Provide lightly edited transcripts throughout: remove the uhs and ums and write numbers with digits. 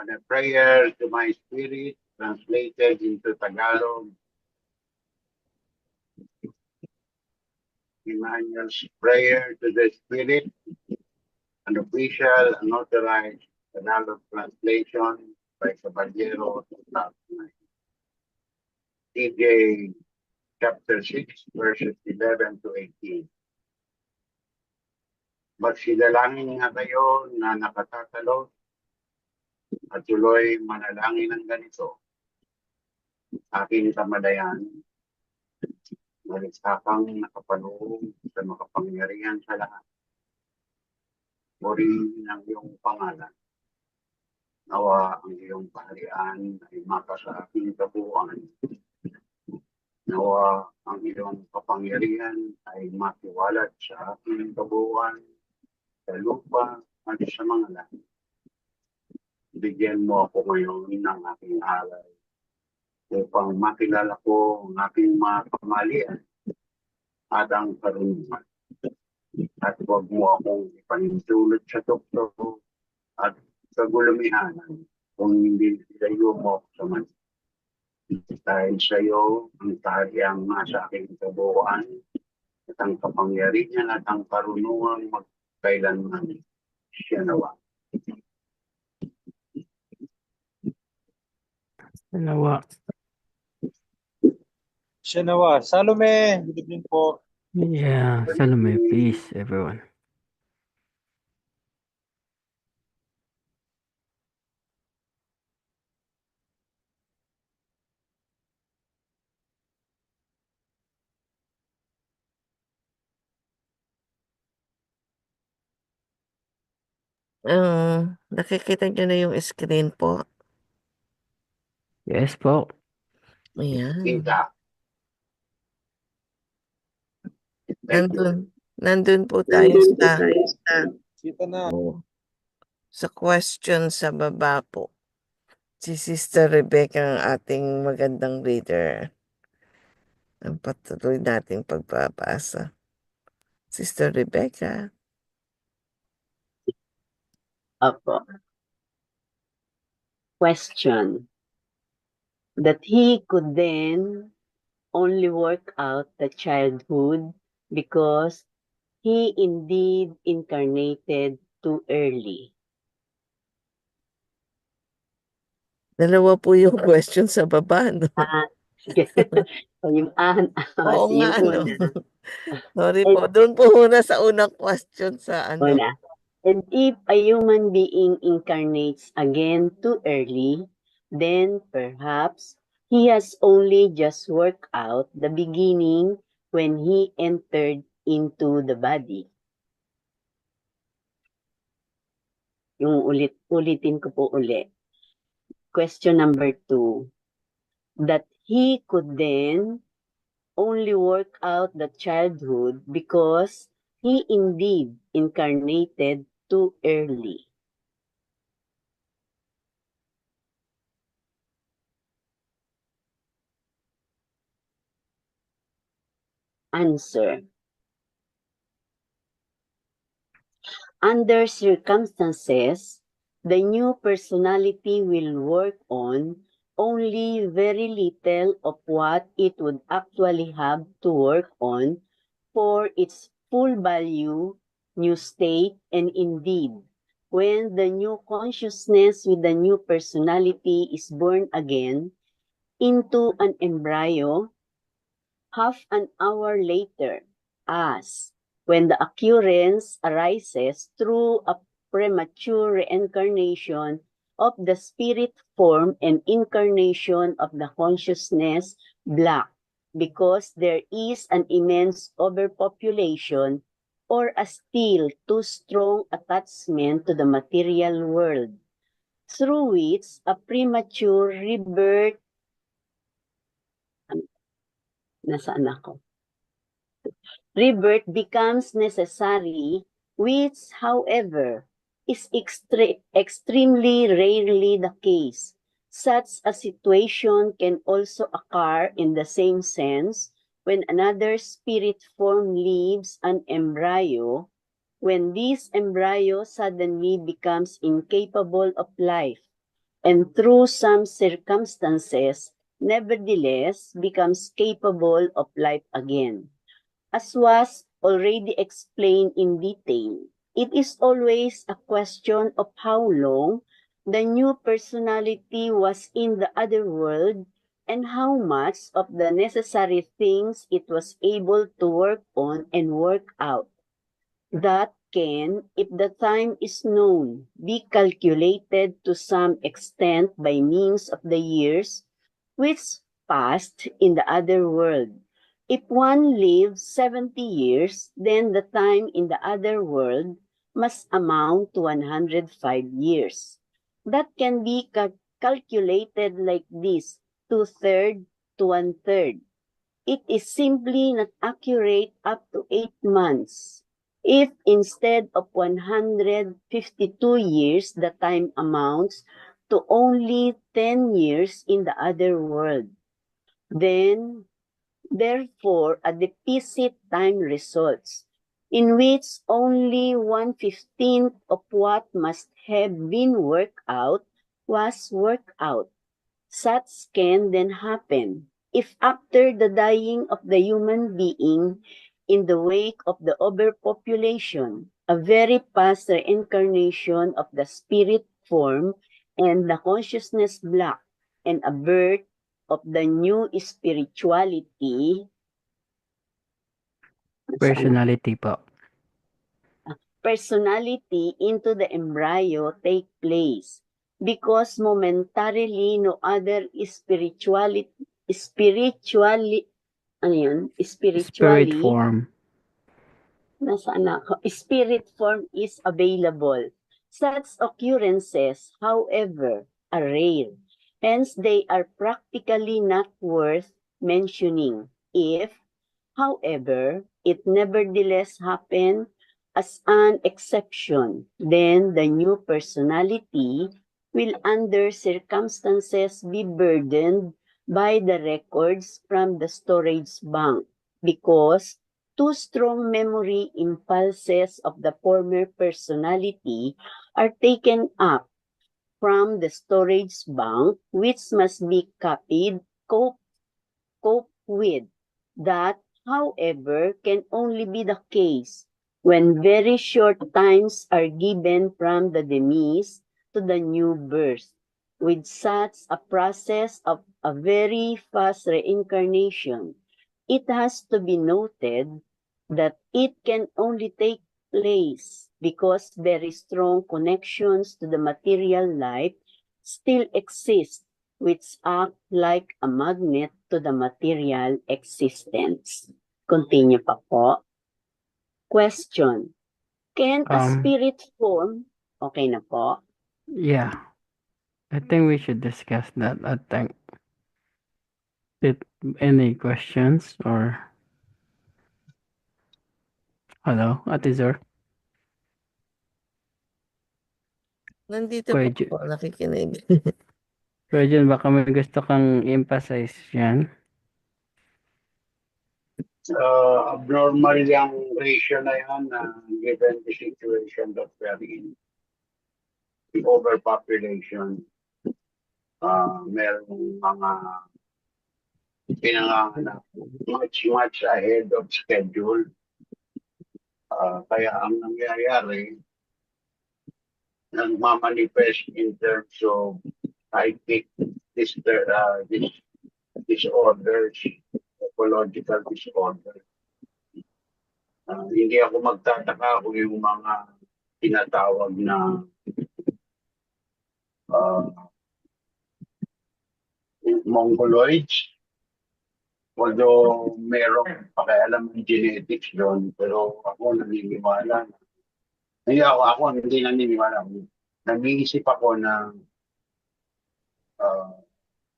On a prayer to my spirit, translated into Tagalog, Emmanuel's prayer to the spirit, an official and authorized Tagalog translation by Caballero 2009. TJ chapter 6, verses 11 to 18. Magsidalangin nga kayo na nakatatalo at tuloy manalangin ng ganito. Aking kamalayan, malisakang nakapaloob sa makapangyarihan sa lahat. Purihin ang iyong pangalan. Nawa ang iyong kaharian ay maka sa aking kabuuan. Nawa ang iyong kapangyarihan ay makiwalat sa aking kabuuan, sa lupa at sa mga langit. Bigyan mo ako ngayon ng aking alay upang makilala ko ang aking mga kamalian at ang karunungan. At huwag mo akong ipanintulot sa tukso at sa gulumihanan kung hindi ilayo mo ako sa man. Dahil sa iyo, ang kahariang nasa aking kabuuan at ang kapangyarihan at ang karunungan magkailanman. Siya nawa. Nawa. Siya nawa. Salome, good evening po. Yeah, Salome, peace, everyone. Nakikita nyo na yung screen po. Yes po. Ayan. Kita. Nandun po tayo sa Kita na. sa question sa baba po. Si Sister Rebecca ang ating magandang reader. Ang patuloy nating pagbabasa. Sister Rebecca. Opo. Question. That he could then only work out the childhood because he indeed incarnated too early. Dalawa po yung question sa baba, no? Sige. So, yung Oo yung nga, no? una. Sorry po. Doon po muna sa unang question sa ano. Una. And if a human being incarnates again too early, then perhaps he has only just worked out the beginning when he entered into the body. Yung ulitin ko po ulit. Question number 2. That he could then only work out the childhood because he indeed incarnated too early. Answer. Under circumstances, the new personality will work on only very little of what it would actually have to work on for its full value, new state, and indeed, when the new consciousness with the new personality is born again into an embryo, half an hour later, as when the occurrence arises through a premature reincarnation of the spirit form and incarnation of the consciousness black, because there is an immense overpopulation or a still too strong attachment to the material world, through which a premature rebirth nasaan ako? Rebirth becomes necessary, which, however, is extremely rarely the case. Such a situation can also occur in the same sense when another spirit form leaves an embryo, when this embryo suddenly becomes incapable of life, and through some circumstances, nevertheless becomes capable of life again. As was already explained in detail, it is always a question of how long the new personality was in the other world and how much of the necessary things it was able to work on and work out. That can, if the time is known, be calculated to some extent by means of the years which passed in the other world. If one lives 70 years, then the time in the other world must amount to 105 years. That can be calculated like this, 2/3 to 1/3. It is simply not accurate up to 8 months. If instead of 152 years, the time amounts to only 10 years in the other world, then, therefore, a deficit time results, in which only 1/15 of what must have been worked out was worked out. Such can then happen if after the dying of the human being in the wake of the overpopulation, a very past reincarnation of the spirit form and the consciousness block and a birth of the new spirituality, Personality po. personality into the embryo take place because momentarily no other ano yun? Spirit Spiritually, form. nasaan ako? Spirit form is available. Such occurrences, however, are rare. Hence, they are practically not worth mentioning. If, however, it nevertheless happen as an exception, then the new personality will under circumstances be burdened by the records from the storage bank because two strong memory impulses of the former personality are taken up from the storage bank, which must be cope with. That, however, can only be the case when very short times are given from the demise to the new birth. With such a process of a very fast reincarnation, it has to be noted that it can only take place because very strong connections to the material life still exist, which act like a magnet to the material existence. Continue pa po. Question. Can a spirit form, okay na po? Yeah. I think we should discuss that. I think. Any questions or hello, Ate Zor? Nandito Kuya po ako, nakikinig. Kuya Jun, baka may gusto kang emphasize yan. Abnormal yung ratio na yan given the situation that we are in. The overpopulation. Merong mga pinanganganak much ahead of schedule. Kaya ang nangyayari, nagmamanifest in terms of psychic disorders, ecological disorders. Hindi ako magtataka kung yung mga tinatawag na mongoloids, although merong pakialam ng genetics doon, pero ako naniniwala na hindi naniniwala. Nag-iisip ako na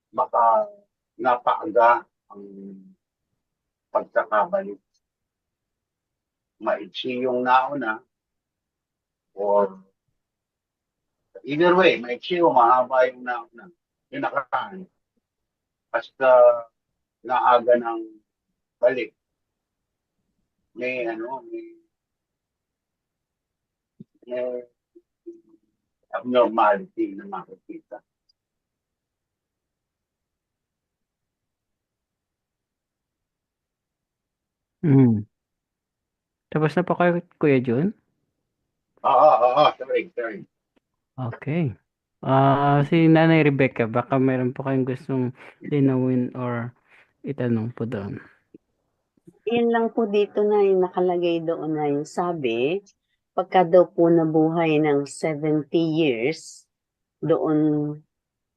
baka napaaga ang pagkakabalik. Maiksi yung nauna or either way, maiksi o mahaba yung nauna. Yung nakaraan. Basta naaga ng balik. May abnormality na makikita. Hmm. Tapos na po kayo, Kuya Jun? Sorry. Okay. Si Nanay Rebecca, baka meron po kayong gustong linawin or itanong po doon. Yun lang po dito na yung nakalagay doon na yung sabi, pagka daw po nabuhay ng 70 years, doon,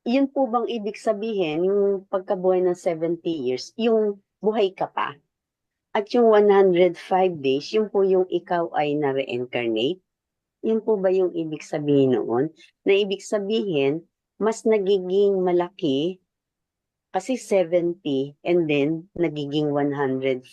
yun po bang ibig sabihin, yung pagkabuhay ng 70 years, yung buhay ka pa? At yung 105 days, yun po yung ikaw ay na-reincarnate? Yun po ba yung ibig sabihin noon? Na ibig sabihin, mas nagiging malaki kasi 70 and then nagiging 105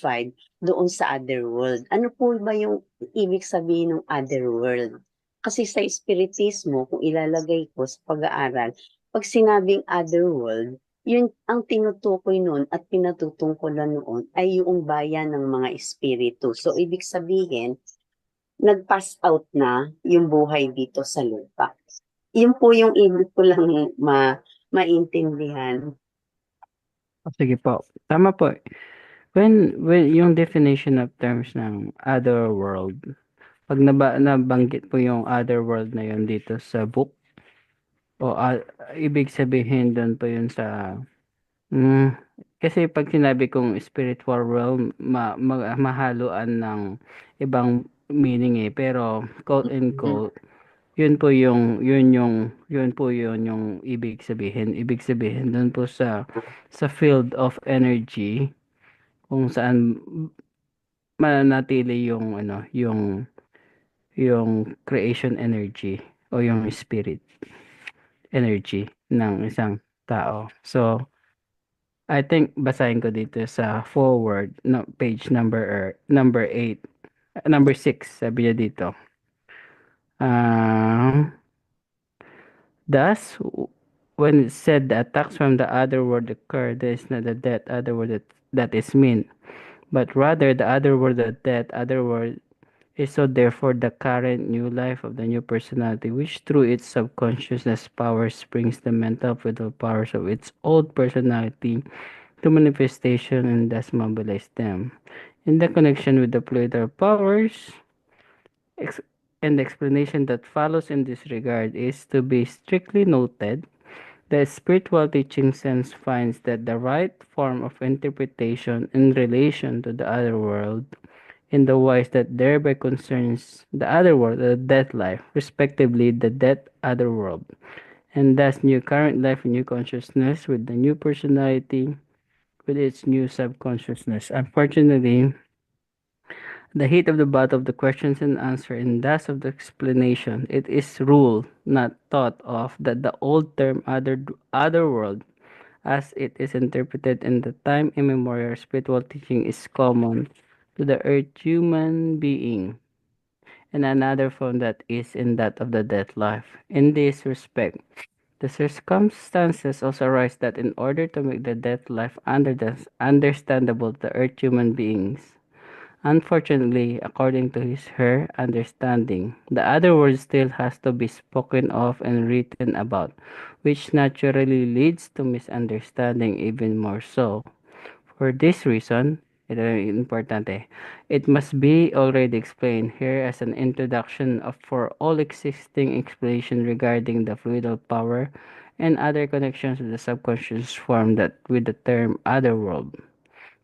doon sa other world. Ano po ba yung ibig sabihin ng other world? Kasi sa Espiritismo, kung ilalagay ko sa pag-aaral, pag sinabing other world, yun ang tinutukoy noon at pinatutungkulan noon ay yung bayan ng mga espiritu. So, ibig sabihin, nag-pass out na yung buhay dito sa lupa. Yun po yung ibig ko lang maintindihan. Sige po. Tama po. When yung definition of terms ng other world, pag nabanggit po yung other world na yun dito sa book, o ibig sabihin doon po yun sa mm, kasi pag sinabi kong spiritual realm, mahaluan ng ibang meaning eh. Pero quote and quote, yun po yung ibig sabihin. Ibig sabihin doon po sa field of energy kung saan mananatili yung ano, yung creation energy o yung spirit energy ng isang tao. So, I think basahin ko dito sa forward no, page number 8, number 6 sabi niya dito. Thus, when it said the attacks from the other world occur, there is not the death other world that is mean, but rather the other world that death other world is so therefore the current new life of the new personality, which through its subconsciousness powers brings the mental vital powers of its old personality to manifestation and thus mobilize them. In the connection with the fluidal powers, ex- and the explanation that follows in this regard is to be strictly noted. The spiritual teaching sense finds that the right form of interpretation in relation to the other world in the wise that thereby concerns the other world, the death life, respectively the death other world, and thus new current life and new consciousness with the new personality with its new subconsciousness. Unfortunately, the heat of the battle of the questions and answer and thus of the explanation, it is ruled, not thought of, that the old term other world as it is interpreted in the time immemorial spiritual teaching is common to the earth human being and another form that is in that of the death life. In this respect, the circumstances also arise that in order to make the death life understandable to earth human beings, unfortunately, according to her understanding, the other world still has to be spoken of and written about, which naturally leads to misunderstanding even more so. For this reason, ito yung importante, it must be already explained here as an introduction for all existing explanation regarding the fluidal power and other connections with the subconscious form that with the term other world.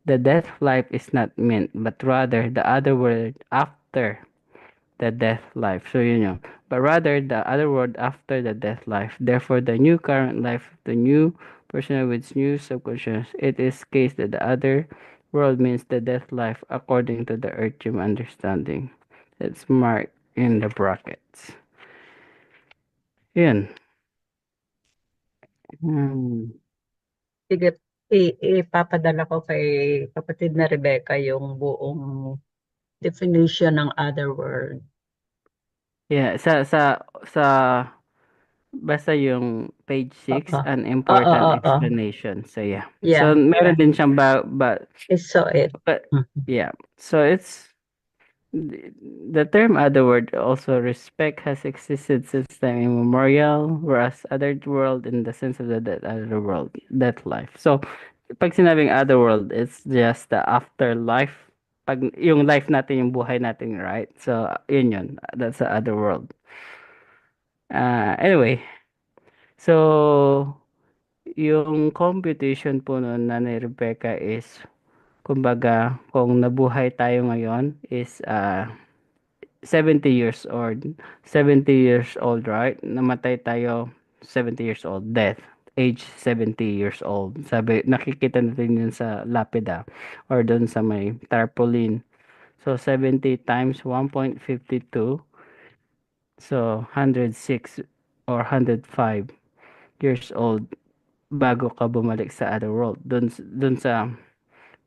The death life is not meant, but rather the other world after the death life. So yun yun. But rather the other world after the death life. Therefore, the new current life, the new person with new subconscious, it is case that the other world means the death life according to the Earthium understanding. It's marked in the brackets. Yun. Hmm. Sige, ipapadala ko kay kapatid na Rebecca yung buong definition ng other world. Yeah, sa basta yung page 6, Oo. an important Oo. explanation. So yeah. Yeah, So meron yeah. din siyang I saw it. but yeah. So it's the term other world also respect has existed since time immemorial, whereas other world in the sense of the that other world, that life. So pag sinabing other world, it's just the afterlife pag yung life natin, yung buhay natin, right? So, yun. That's the other world. Anyway, so, yung computation po nun na ni Rebecca is, kumbaga, kung nabuhay tayo ngayon is 70 years old. 70 years old, right? Namatay tayo 70 years old. Death. Age 70 years old. Sabi, nakikita natin yun sa lapida or doon sa may tarpaulin. So, 70 times 1.52. So, 106 or 105 years old bago ka bumalik sa other world. Doon sa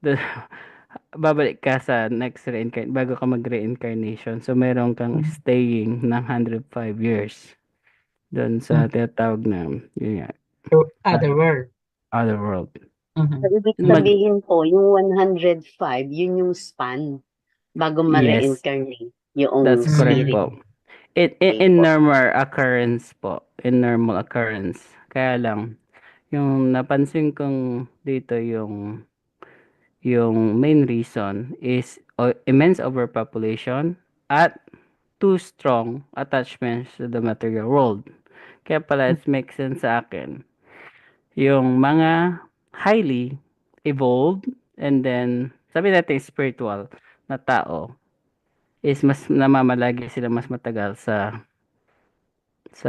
dun, babalik ka sa next bago ka mag-reincarnation. So, meron kang staying ng 105 years doon sa tinatawag na, yun nga, Other world. other world. So, ibig Mag- sabihin po, yung 105, yun yung span bago Yes. ma-reincarnate yung That's correct spirit. po. In Okay po. normal occurrence po. In normal occurrence. Kaya lang, yung napansin kong dito yung main reason is immense overpopulation at too strong attachments to the material world. Kaya pala it makes sense sa akin. Yung mga highly evolved and then sabi natin spiritual na tao is mas namamalagi sila mas matagal sa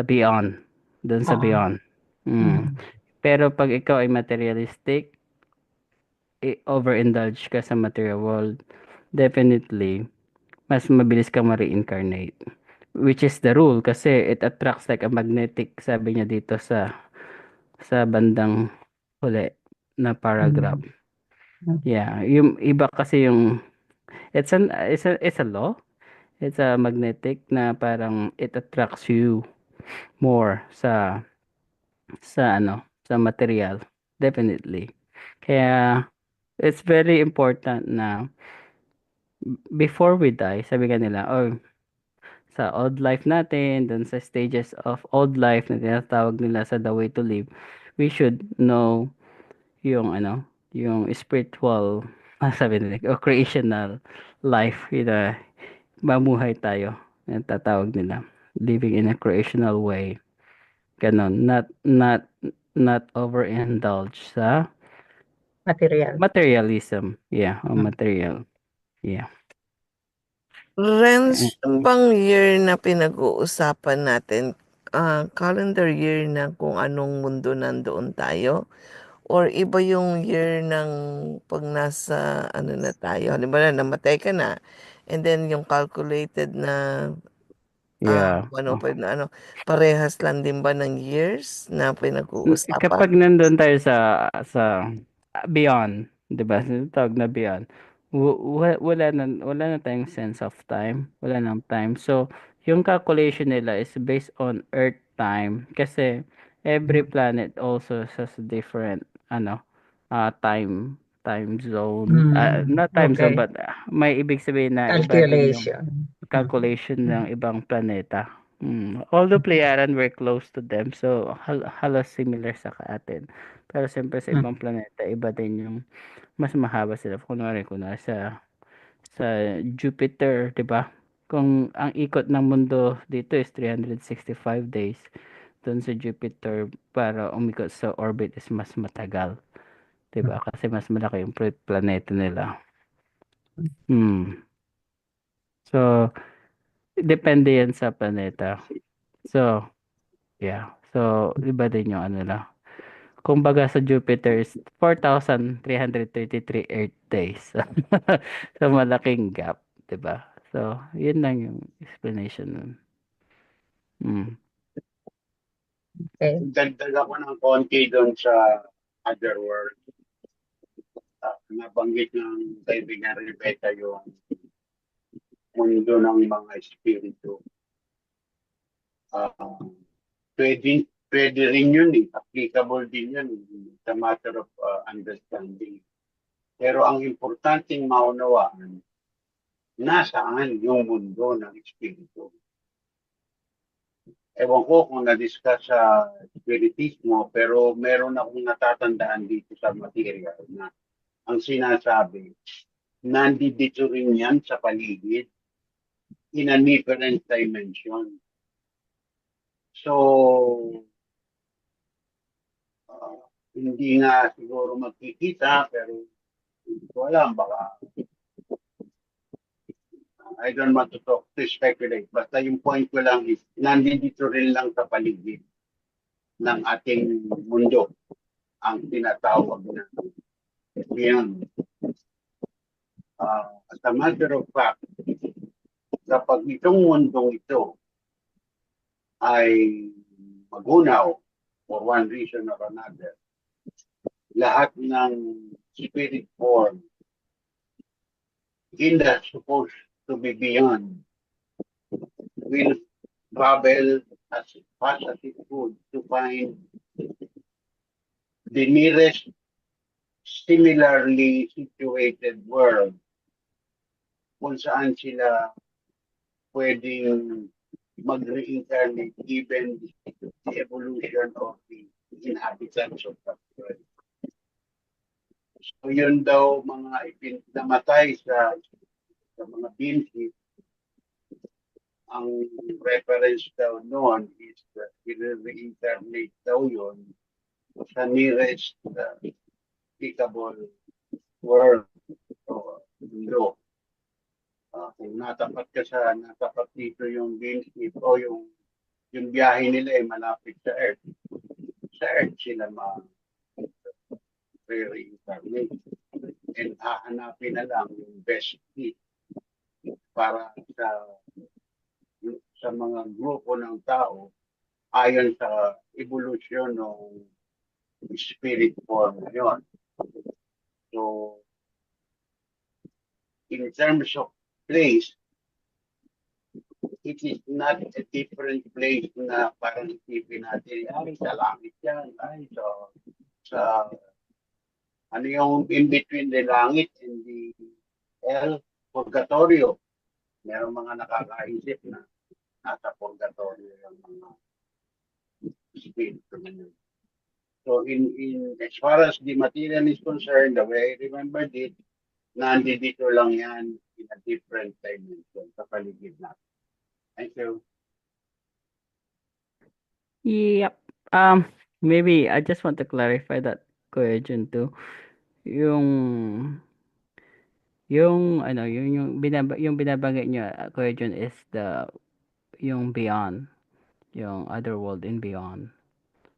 beyond. Doon sa Oo. beyond. Pero pag ikaw ay materialistic, overindulge ka sa material world, definitely, mas mabilis kang ma-reincarnate. Which is the rule kasi it attracts like a magnetic, sabi niya dito sa bandang huli na paragraph. Yeah, yung iba kasi yung it's a law. It's a magnetic na parang it attracts you more sa sa material, definitely. Kaya it's very important na before we die, sabi nga nila, sa old life natin, dun sa stages of old life na tinatawag nila sa The Way to Live, we should know yung yung spiritual, sabi nila, o creational life, mamuhay tayo, yung tatawag nila, living in a creational way. Ganon, not overindulge sa Material. materialism. Yeah, o material. Yeah. Renz, yung bang year na pinag-uusapan natin, calendar year na kung anong mundo nandoon tayo? Or iba yung year ng pag nasa ano na tayo? Halimbawa, namatay ka na. And then yung calculated na Yeah. 105 na ano, parehas lang din ba ng years na pinag-uusapan? Kapag nandun tayo sa beyond, 'di ba? Tawag na beyond. Wala na tayong sense of time. Wala nang time. So, yung calculation nila is based on Earth time kasi every planet also has different time zone. Not time zone Okay. but may ibig sabihin na iba din yung Calculation. calculation ng ibang planeta. Although Pleiadian we're close to them, so halos similar sa atin. Pero siyempre sa ibang planeta, iba din yung mas mahaba sila. Kunwari sa Jupiter, 'di ba? Kung ang ikot ng mundo dito is 365 days, doon sa Jupiter para umikot sa orbit is mas matagal, 'di ba? Kasi mas malaki yung planeta nila. So, depende yan sa planeta. So, yeah. So, iba din yung nila. Kung baga sa Jupiter is 4,333 Earth days. So, malaking gap, 'di ba? So, yun lang yung explanation nun. Okay. Dagdag ako ng konti doon sa other world. Nabanggit ng kaibigan Rebecca yung mundo ng mga espiritu. Pwede rin yun applicable din yun. It's a matter of understanding. Pero ang importanteng maunawaan, nasaan yung mundo ng espiritu. Ewan ko kung na-discuss sa spiritismo, pero meron akong natatandaan dito sa material na ang sinasabi, nandito rin yan sa paligid in a different dimension. So, hindi nga siguro magkikita, pero hindi ko alam, baka I don't want to speculate. Basta yung point ko lang is, nandito rin lang sa paligid ng ating mundo ang tinatawag na beyond. As a matter of fact, kapag itong mundong ito ay magunaw for one reason or another, lahat ng spirit form in that supposed to be beyond will travel as fast as it could to find the nearest similarly situated world kung saan sila pwedeng mag-reincarnate given the evolution of the inhabitants of that world. So yun daw mga namatay sa mga beings, ang reference daw noon is i-reincarnate daw yun sa nearest applicable world o mundo. Kung natapat dito yung beings o yung biyahe nila ay malapit sa Earth sila reincarnate and hahanapin na lang yung best fit para sa mga grupo ng tao ayon sa evolution ng spirit form na yun. So, in terms of place, it is not a different place na parang isipin natin, ay, sa langit yan, ay, sa ano yung in between the langit and the hell, purgatorio. Merong mga nakakaisip na nasa purgatorio yung mga spirito na yun. So in as far as the material is concerned, the way I remembered it, nandito lang yan in a different dimension sa paligid natin. Thank you. Yep. Maybe I just want to clarify that, Kuya Jun, too. Yung yung binabanggit niyo, Kuya Jun, is yung beyond, yung other world and beyond.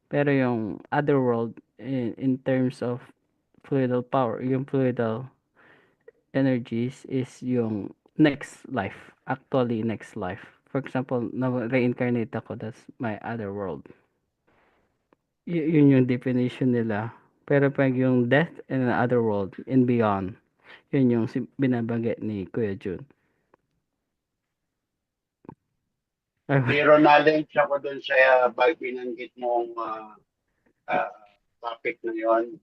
Pero yung other world in terms of fluidal power, yung fluidal energies is yung next life. Actually, next life. For example, na-reincarnate ako, that's my other world. Yun yung definition nila. Pero pag yung death and another world and beyond, yun yung binabanggit ni Kuya Jun. Zero knowledge ako dun sa binanggit mong topic na yun.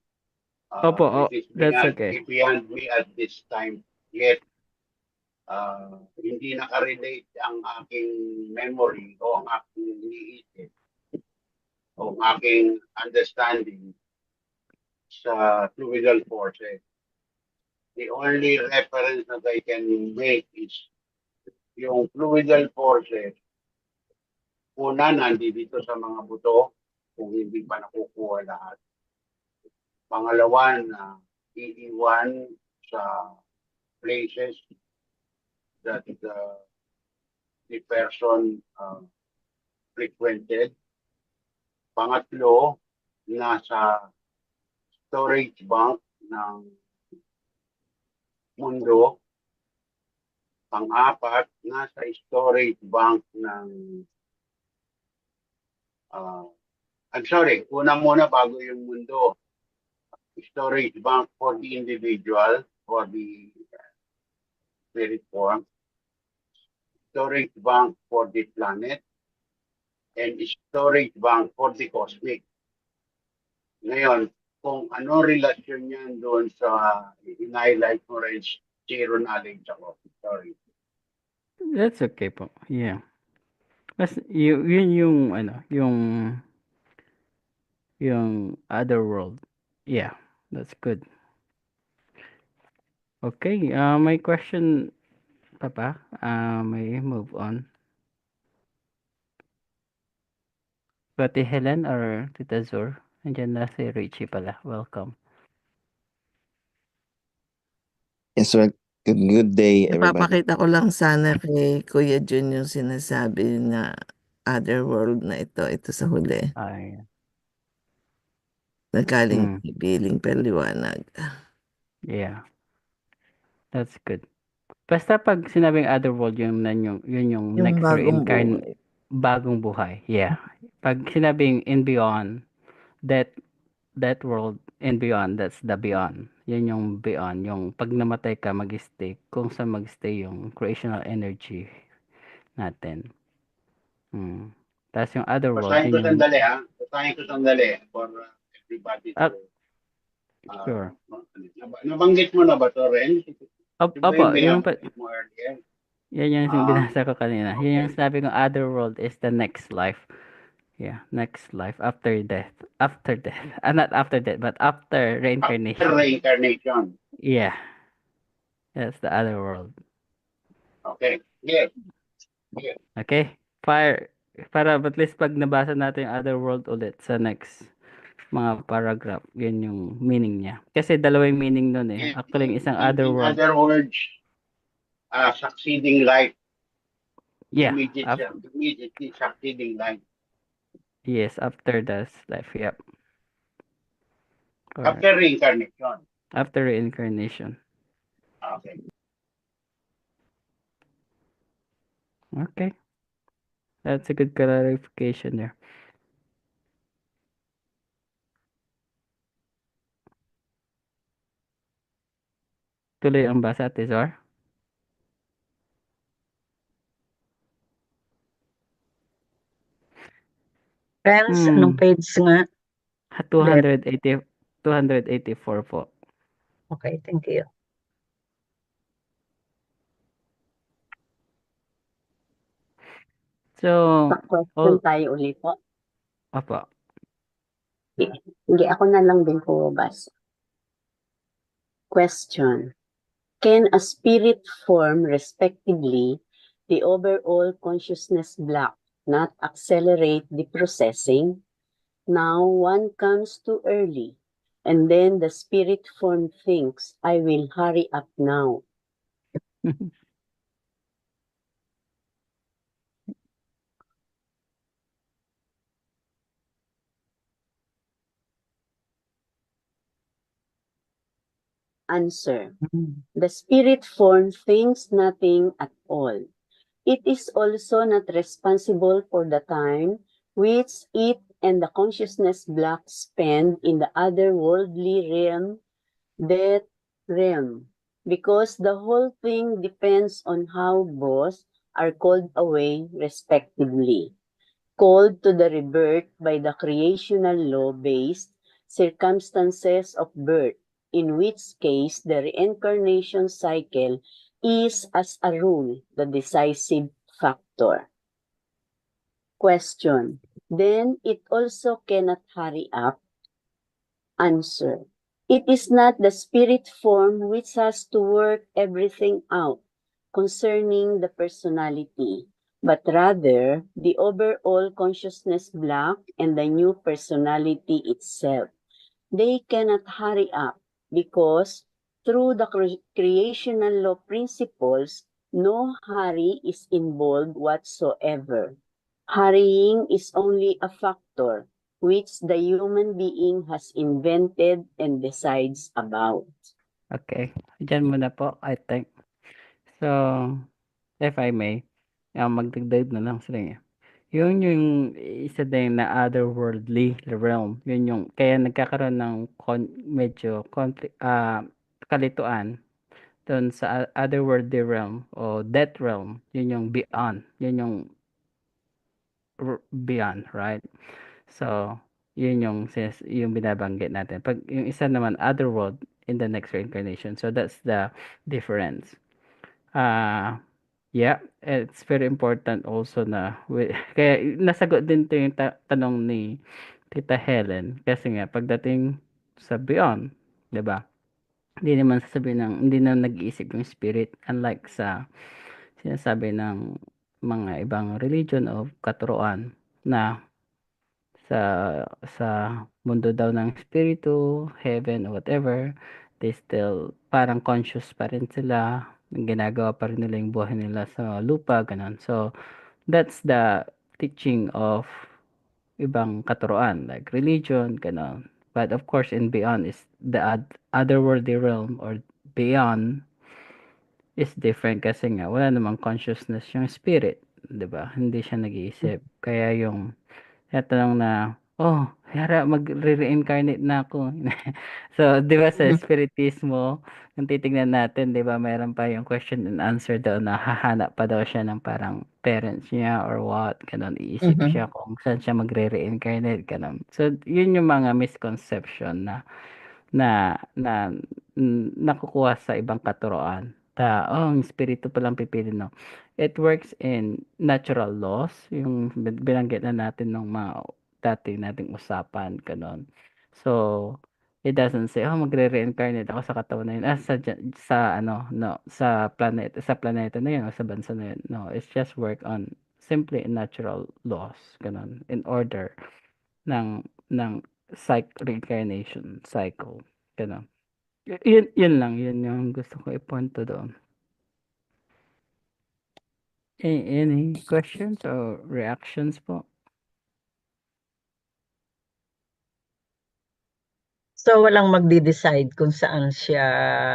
Opo, It is that's beyond, okay. beyond me at this time. Yet, hindi nakarelate ang aking memory o ang aking iniisip o ang aking understanding sa fluidal forces. The only reference that I can make is yung fluidal forces. Una, nandito sa mga buto kung hindi pa nakukuha lahat. Pangalawa, na iiwan sa places that the person frequented. Pangatlo, nasa storage bank ng mundo. Pang-apat, nasa storage bank ng I'm sorry, una muna bago yung mundo. Storage bank for the individual, for the spirit form. Storage bank for the planet. And storage bank for the cosmic. Ngayon, kung ano relasyon yan doon sa in-highlight mo rin, zero knowledge ako. Sorry. That's okay po. Yeah. Mas yun yung yung other world. Yeah, that's good. Okay, may question pa ba? May move on. Pati Helen or Tita Zor? Nandiyan na si Richie pala. Welcome. Yes, sir. Good day, everybody. Ipapakita ko lang sana kay Kuya Jun yung sinasabi na other world na ito sa huli. Ay. Nagaling Hmm. Piling Paliwanag. Yeah. That's good. Basta pag sinabing other world, yun yung Yung next bagong buhay. bagong buhay. Yeah. Pag sinabing in beyond, that world and beyond, that's the beyond. Yun yung beyond. Yung pag namatay ka, mag-stay. Kung saan mag-stay yung creational energy natin. Tapos yung other world, Basahin ko yun yung... sandali ha. Basahin ko sandali for everybody Ah, to... sure. Nabanggit mo na ba to, Ren? Opo, yung pa, Binabanggit mo earlier. yan yung Ah, binasa ko kanina. okay. Yun yung sabi ko, other world is the next life. Yeah, next life after death. After death. Not after death, but after After reincarnation. reincarnation. Yeah, that's the other world. Okay. Yes. Yes. Okay? Para at least pag nabasa natin yung other world ulit sa next mga paragraph, yun yung meaning niya. Kasi dalawa yung meaning nun eh. Actually, yung isang other In world. other words, succeeding life. Yeah. Immediately succeeding life. Yes, after this life. Yep. Correct. After reincarnation. After reincarnation. Okay. Okay. That's a good clarification there. Tuloy ang basa, Tizor. Friends, anong page nga? 280, 284 po. Okay, thank you. So, Sa question tayo ulit po. Opo. Hindi, ako na lang din po basa. Question. Can a spirit form respectively the overall consciousness block not accelerate the processing? Now one comes too early, and then the spirit form thinks, I will hurry up now. Answer. The spirit form thinks nothing at all. It is also not responsible for the time which it and the consciousness block spend in the otherworldly realm, that realm, because the whole thing depends on how both are called away respectively. Called to the rebirth by the creational law-based circumstances of birth, in which case the reincarnation cycle is, as a rule, the decisive factor. Question. Then it also cannot hurry up. Answer. It is not the spirit form which has to work everything out concerning the personality, but rather the overall consciousness block and the new personality itself. They cannot hurry up because through the creational law principles, no hurry is involved whatsoever. Hurrying is only a factor which the human being has invented and decides about. Okay. Diyan muna po, I think. So, if I may, magdagdag na lang sila niya. Yun yung isa din na otherworldly realm. Yun yung, kaya nagkakaroon ng medyo kalituan doon sa otherworldly realm o death realm. Yun yung beyond. Yun yung beyond, right? So, yun yung binabanggit natin. Pag yung isa naman, otherworld in the next reincarnation. So, that's the difference. Yeah, it's very important also na kaya nasagot din to yung tanong ni Tita Helen kasi nga pagdating sa beyond, 'di ba? hindi na nag-iisip yung spirit, unlike sa sinasabi ng mga ibang religion o katuruan na sa sa mundo daw ng espiritu, heaven or whatever, they still parang conscious pa rin sila, ginagawa pa rin nila yung buhay nila sa lupa, gano'n. So, that's the teaching of ibang katuruan like religion, gano'n. But of course, in beyond is the otherworldly realm or beyond is different kasi nga wala namang consciousness yung spirit, 'di ba? Hindi siya nag-iisip. Kaya yung tinatanong na, "Oh, Hera, magre-reincarnate na ako." So, 'di ba sa spiritismo, kung titignan natin, 'di ba, meron pa yung question and answer daw na hahanap pa daw siya ng parang parents niya or what, gano'n. Iisip Mhm. siya kung saan siya magre-reincarnate, gano'n. So, yun yung mga misconception na na na nakukuha sa ibang katuruan. Ang espiritu palang pipili, no. It works in natural laws, yung binanggit na natin nung mga dati nating usapan, gano'n. So, it doesn't say, magre-reincarnate ako sa katawan na yun, sa ano, no, sa planeta na yun o sa bansa na yun. No, it's just work on simply in natural laws, gano'n, in order ng reincarnation cycle, gano'n. Yun lang, yun yung gusto ko ipunto doon. Any questions or reactions po? So, walang magde-decide kung saan siya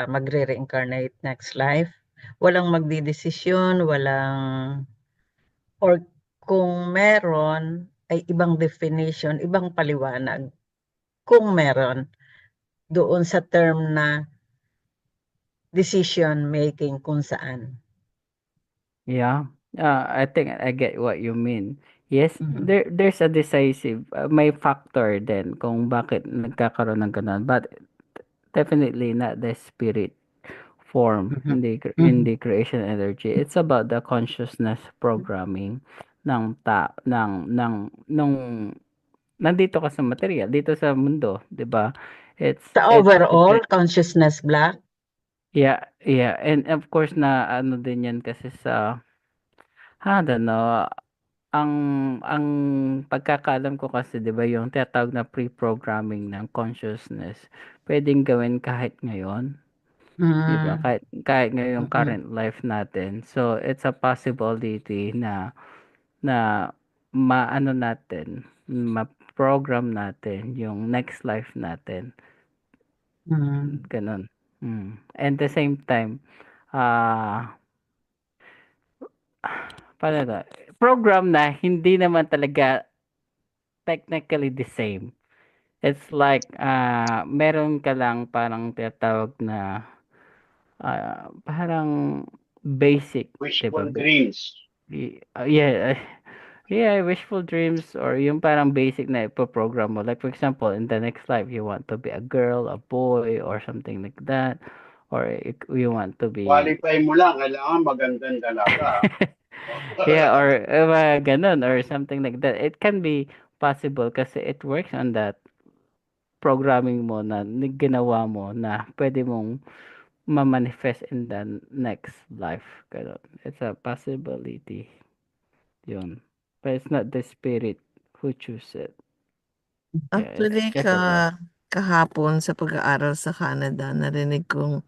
magre-reincarnate next life? Walang magdedesisyon, or kung meron, ay ibang definition, ibang paliwanag. Kung meron, doon sa term na decision making kung saan. Yeah. I think I get what you mean. Yes, Mhm. there's a decisive, may factor din kung bakit nagkakaroon ng ganun. But definitely not the spirit form, Mhm. hindi creation energy. It's about the consciousness programming ng nung nandito ka sa material, dito sa mundo, 'di ba? Sa overall consciousness block. Yeah, and of course na ano din 'yan kasi sa I don't know, ang ang pagkakaalam ko kasi 'di ba yung tinatawag na pre-programming ng consciousness, puwedeng gawin kahit ngayon, 'di ba? Mm. Kahit ngayong Mhm. current life natin. So, it's a possibility na maano natin, ma-program natin yung next life natin, Mm. gano'n. And the same time, ah, paano 'to, program na hindi naman talaga technically the same. It's like, meron ka lang parang tinatawag na, parang basic, 'di ba? Wishful dreams. Yeah, yeah, wishful dreams or yung parang basic na ipo-program mo. Like for example, in the next life, you want to be a girl, a boy, or something like that. Or you want to be Qualify mo lang, kailangan magandang dalaga. yeah, or mga ganun, or something like that. It can be possible kasi it works on that programming mo na ginawa mo na pwede mong ma-manifest in the next life. Ganun. It's a possibility. Yun. But it's not the spirit who choose it. Yeah, it's Actually, just a law. kahapon sa pag-aaral sa Canada, narinig kong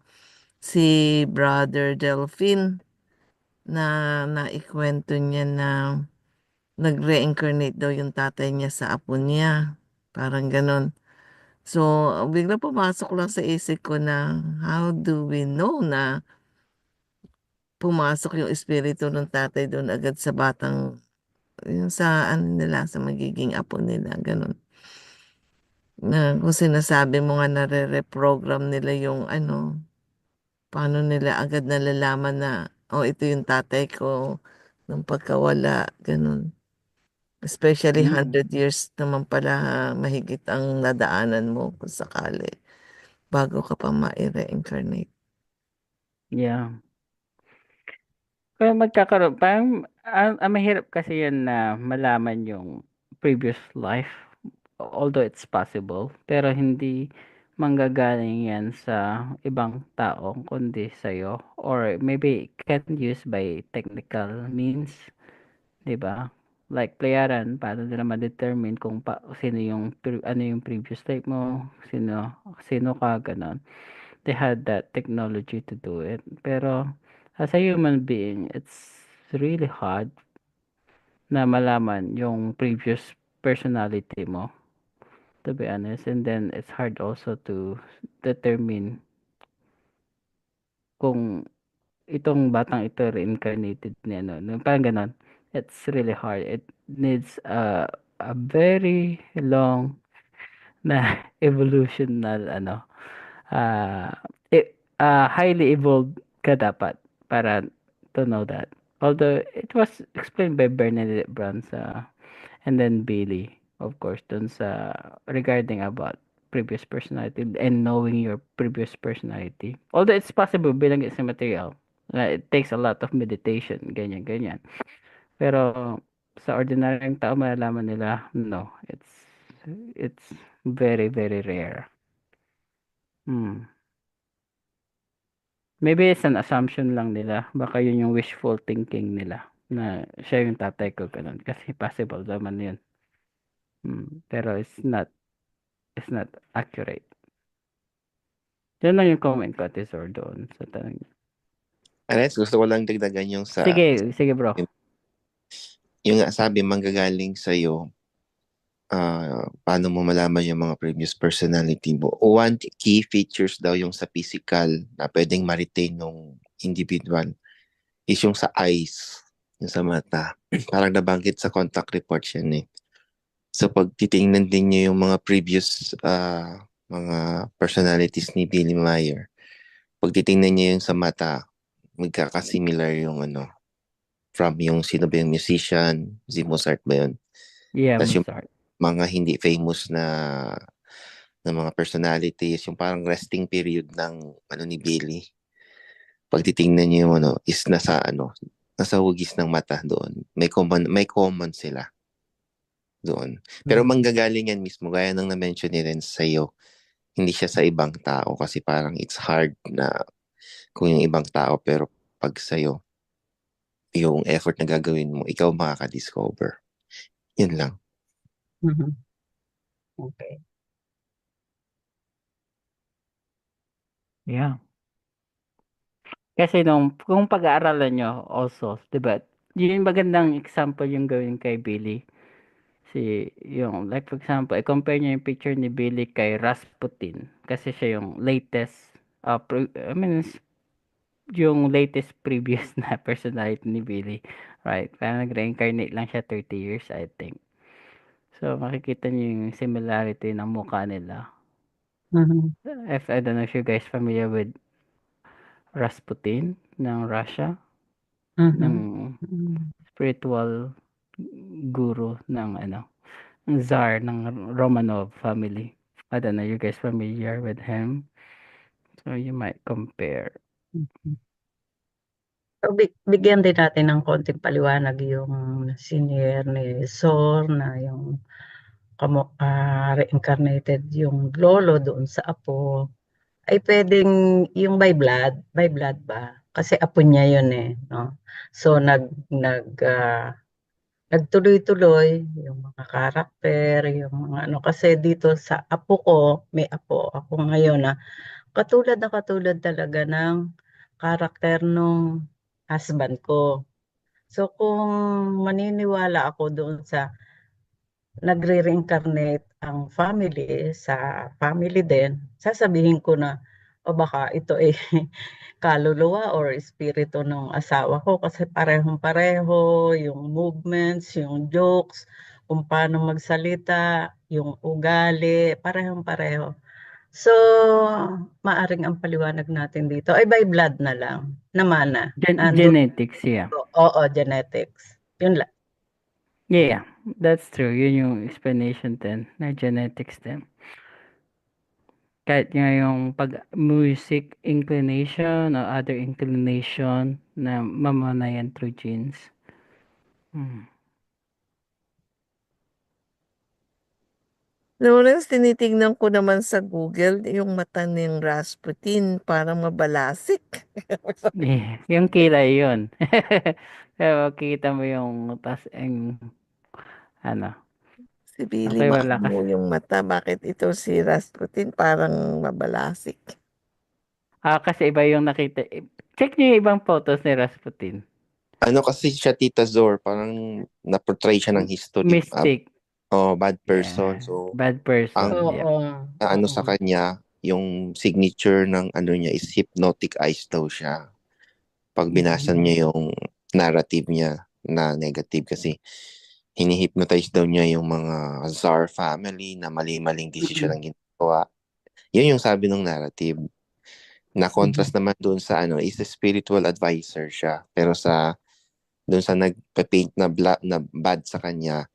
si Brother Delphine na naikwento niya na nag-reincarnate daw yung tatay niya sa apo niya. Parang ganun. So, bigla pumasok lang sa isip ko na how do we know na pumasok yung espiritu ng tatay doon agad sa batang, yung sa ano nila, sa magiging apo nila, ganun. Na kung sinasabi mo nga nare-reprogram nila yung ano, paano nila agad nalalaman na, oh, ito yung tatay ko nung pagkawala, ganun. Especially 100 years naman pala mahigit ang nadaanan mo kung sakali bago ka pa ma-reincarnate. Yeah. Kaya parang, ang mahirap kasi yan na malaman yung previous life, although it's possible, pero hindi manggagaling yan sa ibang tao kundi sa'yo, or maybe can use by technical means, 'di ba? Like playaran, paano nila ma-determine kung sino yung ano yung previous life mo, sino ka, ganon. They had that technology to do it. Pero as a human being, it's really hard na malaman yung previous personality mo, to be honest. And then it's hard also to determine kung itong batang ito reincarnated ni ano, parang ganon. It's really hard. It needs a very long na evolutional ano, uh, highly evolved ka dapat para to know that. Although it was explained by Bernadette Brown and then Bailey, of course, dun sa regarding about previous personality and knowing your previous personality. Although it's possible bilang isang material, it takes a lot of meditation, ganyan, ganyan. Pero sa ordinaryong tao, malalaman nila, no, it's very, very rare. Maybe it's an assumption lang nila. Baka yun yung wishful thinking nila na siya yung tatay ko, ganun. Kasi possible naman yun. Pero it's not accurate. Yun lang yung comment ko, Ate Zor, doon sa tanong niya. Alex, gusto ko lang dagdagan yung sa... Sige bro. Yung nga sabi, manggagaling sa'yo, paano mo malaman yung mga previous personality mo. One key features daw yung sa physical na pwedeng ma-retain ng individual is yung sa eyes, yung sa mata. Parang nabanggit sa contact report yan eh. So pag titingnan din niyo yung mga previous mga personalities ni Billy Meyer, pag titingnan niyo yung sa mata, magkakasimilar yung ano, from yung sino ba yung musician, si Mozart ba yun? Yeah, Tas yung Mozart. mga hindi famous na mga personalities, yung parang resting period ng ano ni Billy. Pag titingnan niyo yung ano, is nasa hugis ng mata doon. May common sila doon. Pero manggagaling yan mismo, gaya ng na-mention ni Ren sa'yo, hindi siya sa ibang tao kasi parang it's hard na kung yung ibang tao, pero pag sa'yo, yung effort na gagawin mo, ikaw makaka-discover. Yun lang. Okay. Yeah. Kasi kung pag-aaralan nyo also, 'di ba? Yun yung magandang example yung gawin kay Billy. Like for example, i-compare niyo yung picture ni Billy kay Rasputin kasi siya yung latest yung latest previous na personality ni Billy, right? Parang nag-reincarnate lang siya 30 years, I think. So, makikita niyo yung similarity ng mukha nila. If I don't know if you guys familiar with Rasputin ng Russia, ng spiritual guru ng Tsar ng Romanov family. I don't know, you guys familiar with him? So you might compare. So, bigyan din natin ng konting paliwanag yung senior ni Sor na yung reincarnated yung lolo doon sa apo ay pwedeng yung by blood ba? Kasi apo niya yun eh, no? So nagtuloy-tuloy yung mga karakter, yung mga ano kasi dito sa apo ko, may apo ako ngayon na katulad talaga ng karakter nung husband ko. So kung maniniwala ako doon sa nagre-reincarnate ang family sa family din, sasabihin ko na o baka ito ay kaluluwa or espiritu ng asawa ko kasi parehong-pareho yung movements, yung jokes, kung paano magsalita, yung ugali, parehong-pareho. So, maaring ang paliwanag natin dito ay by blood na lang, na mana. Genetics, yeah. Oo, genetics. Yun lang. Yeah, that's true. Yun yung explanation din na genetics din. Kahit nga yung pag-music inclination or other inclination na mamanayan through genes. Lawrence, tinitingnan ko naman sa Google yung mata ng Rasputin, parang mabalasik. Yung kilay yun. Pero kita mo yung ano, Si Billy, okay, wala maamo kasi. yung mata. Bakit ito si Rasputin parang mabalasik? Kasi iba yung nakita. Check niyo yung ibang photos ni Rasputin. Ano kasi siya, Tita Zor, parang na-portray siya ng history. Mystic. Bad person. Yeah. So, Bad ang person. Yeah. Oo. ano Oo. sa kanya, yung signature ng ano niya is hypnotic eyes daw siya. Pag binasa niya yung narrative niya na negative kasi hinihypnotize daw niya yung mga Tsar family na mali-maling desisyon ang ginagawa. Yun yung sabi ng narrative. Na contrast naman doon sa ano, is a spiritual advisor siya. Pero doon sa nagpa-paint na bad sa kanya,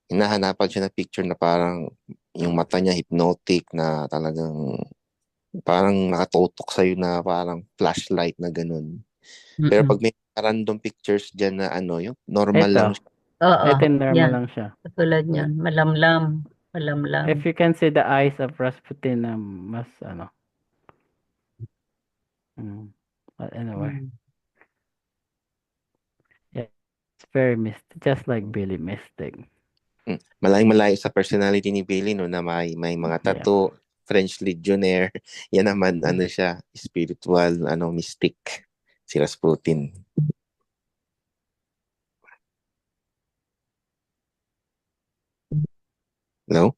hinahanapan siya ng picture na parang yung mata niya hypnotic na talagang parang nakatutok sa'yo na parang flashlight na ganun. Pero pag may random pictures dyan na ano, yung normal lang Ito. siya. Oo. Ito normal Yan. lang siya. Katulad niyan. Malamlam. Malamlam. If you can see the eyes of Rasputin na mas ano. But anyway. Yeah, it's very mystic. Just like Billy Mystic. Malayong-malayo sa personality ni Billy no, na may mga Yeah. tattoo, French Legionnaire. Yan naman, ano siya, spiritual, mystic. Si Rasputin. No?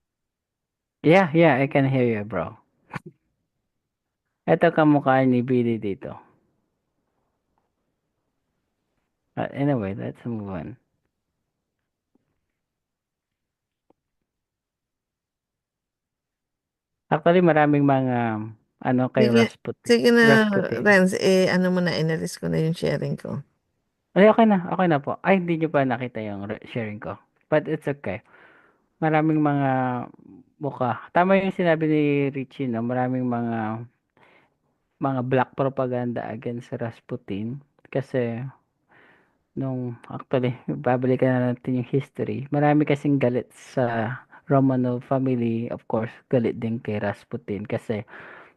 Yeah, I can hear you, bro. Ito kamukha ni Billy dito. But anyway, let's move on. Actually, maraming mga kay Rasputin. Sige na, Rasputin. Renz, ano mo na, inalis ko na yung sharing ko. Ay, okay na po. Ay, hindi nyo pa nakita yung sharing ko. But it's okay. Maraming mga mukha. Tama yung sinabi ni Richie, no? Maraming mga black propaganda against Rasputin. Kasi, actually, babalikan na natin yung history. Marami kasing galit sa Romanov family. Of course, galit din kay Rasputin. Kasi,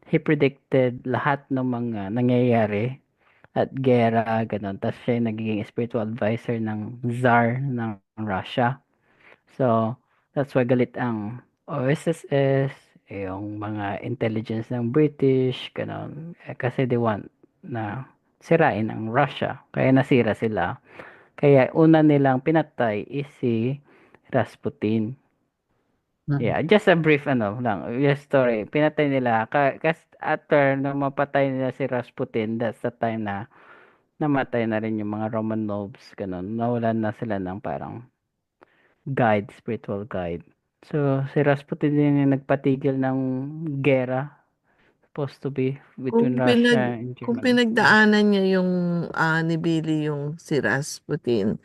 he predicted lahat ng mga nangyayari at gera, ganun. Tapos siya yung nagiging spiritual advisor ng Tsar ng Russia. So, that's why galit ang OSSS, yung mga intelligence ng British, ganun. Kasi they want na sirain ang Russia. Kaya nasira sila. Kaya una nilang pinatay is si Rasputin. Yeah, just a brief story. Pinatay nila kasi after na mapatay nila si Rasputin, that's the time na namatay na rin yung mga Romanovs, ganun. Nawalan na sila ng parang guide, spiritual guide. So, si Rasputin din yung nagpatigil ng gera, supposed to be between Russia and Kung Germany. pinagdaanan niya yung ni Billy yung si Rasputin,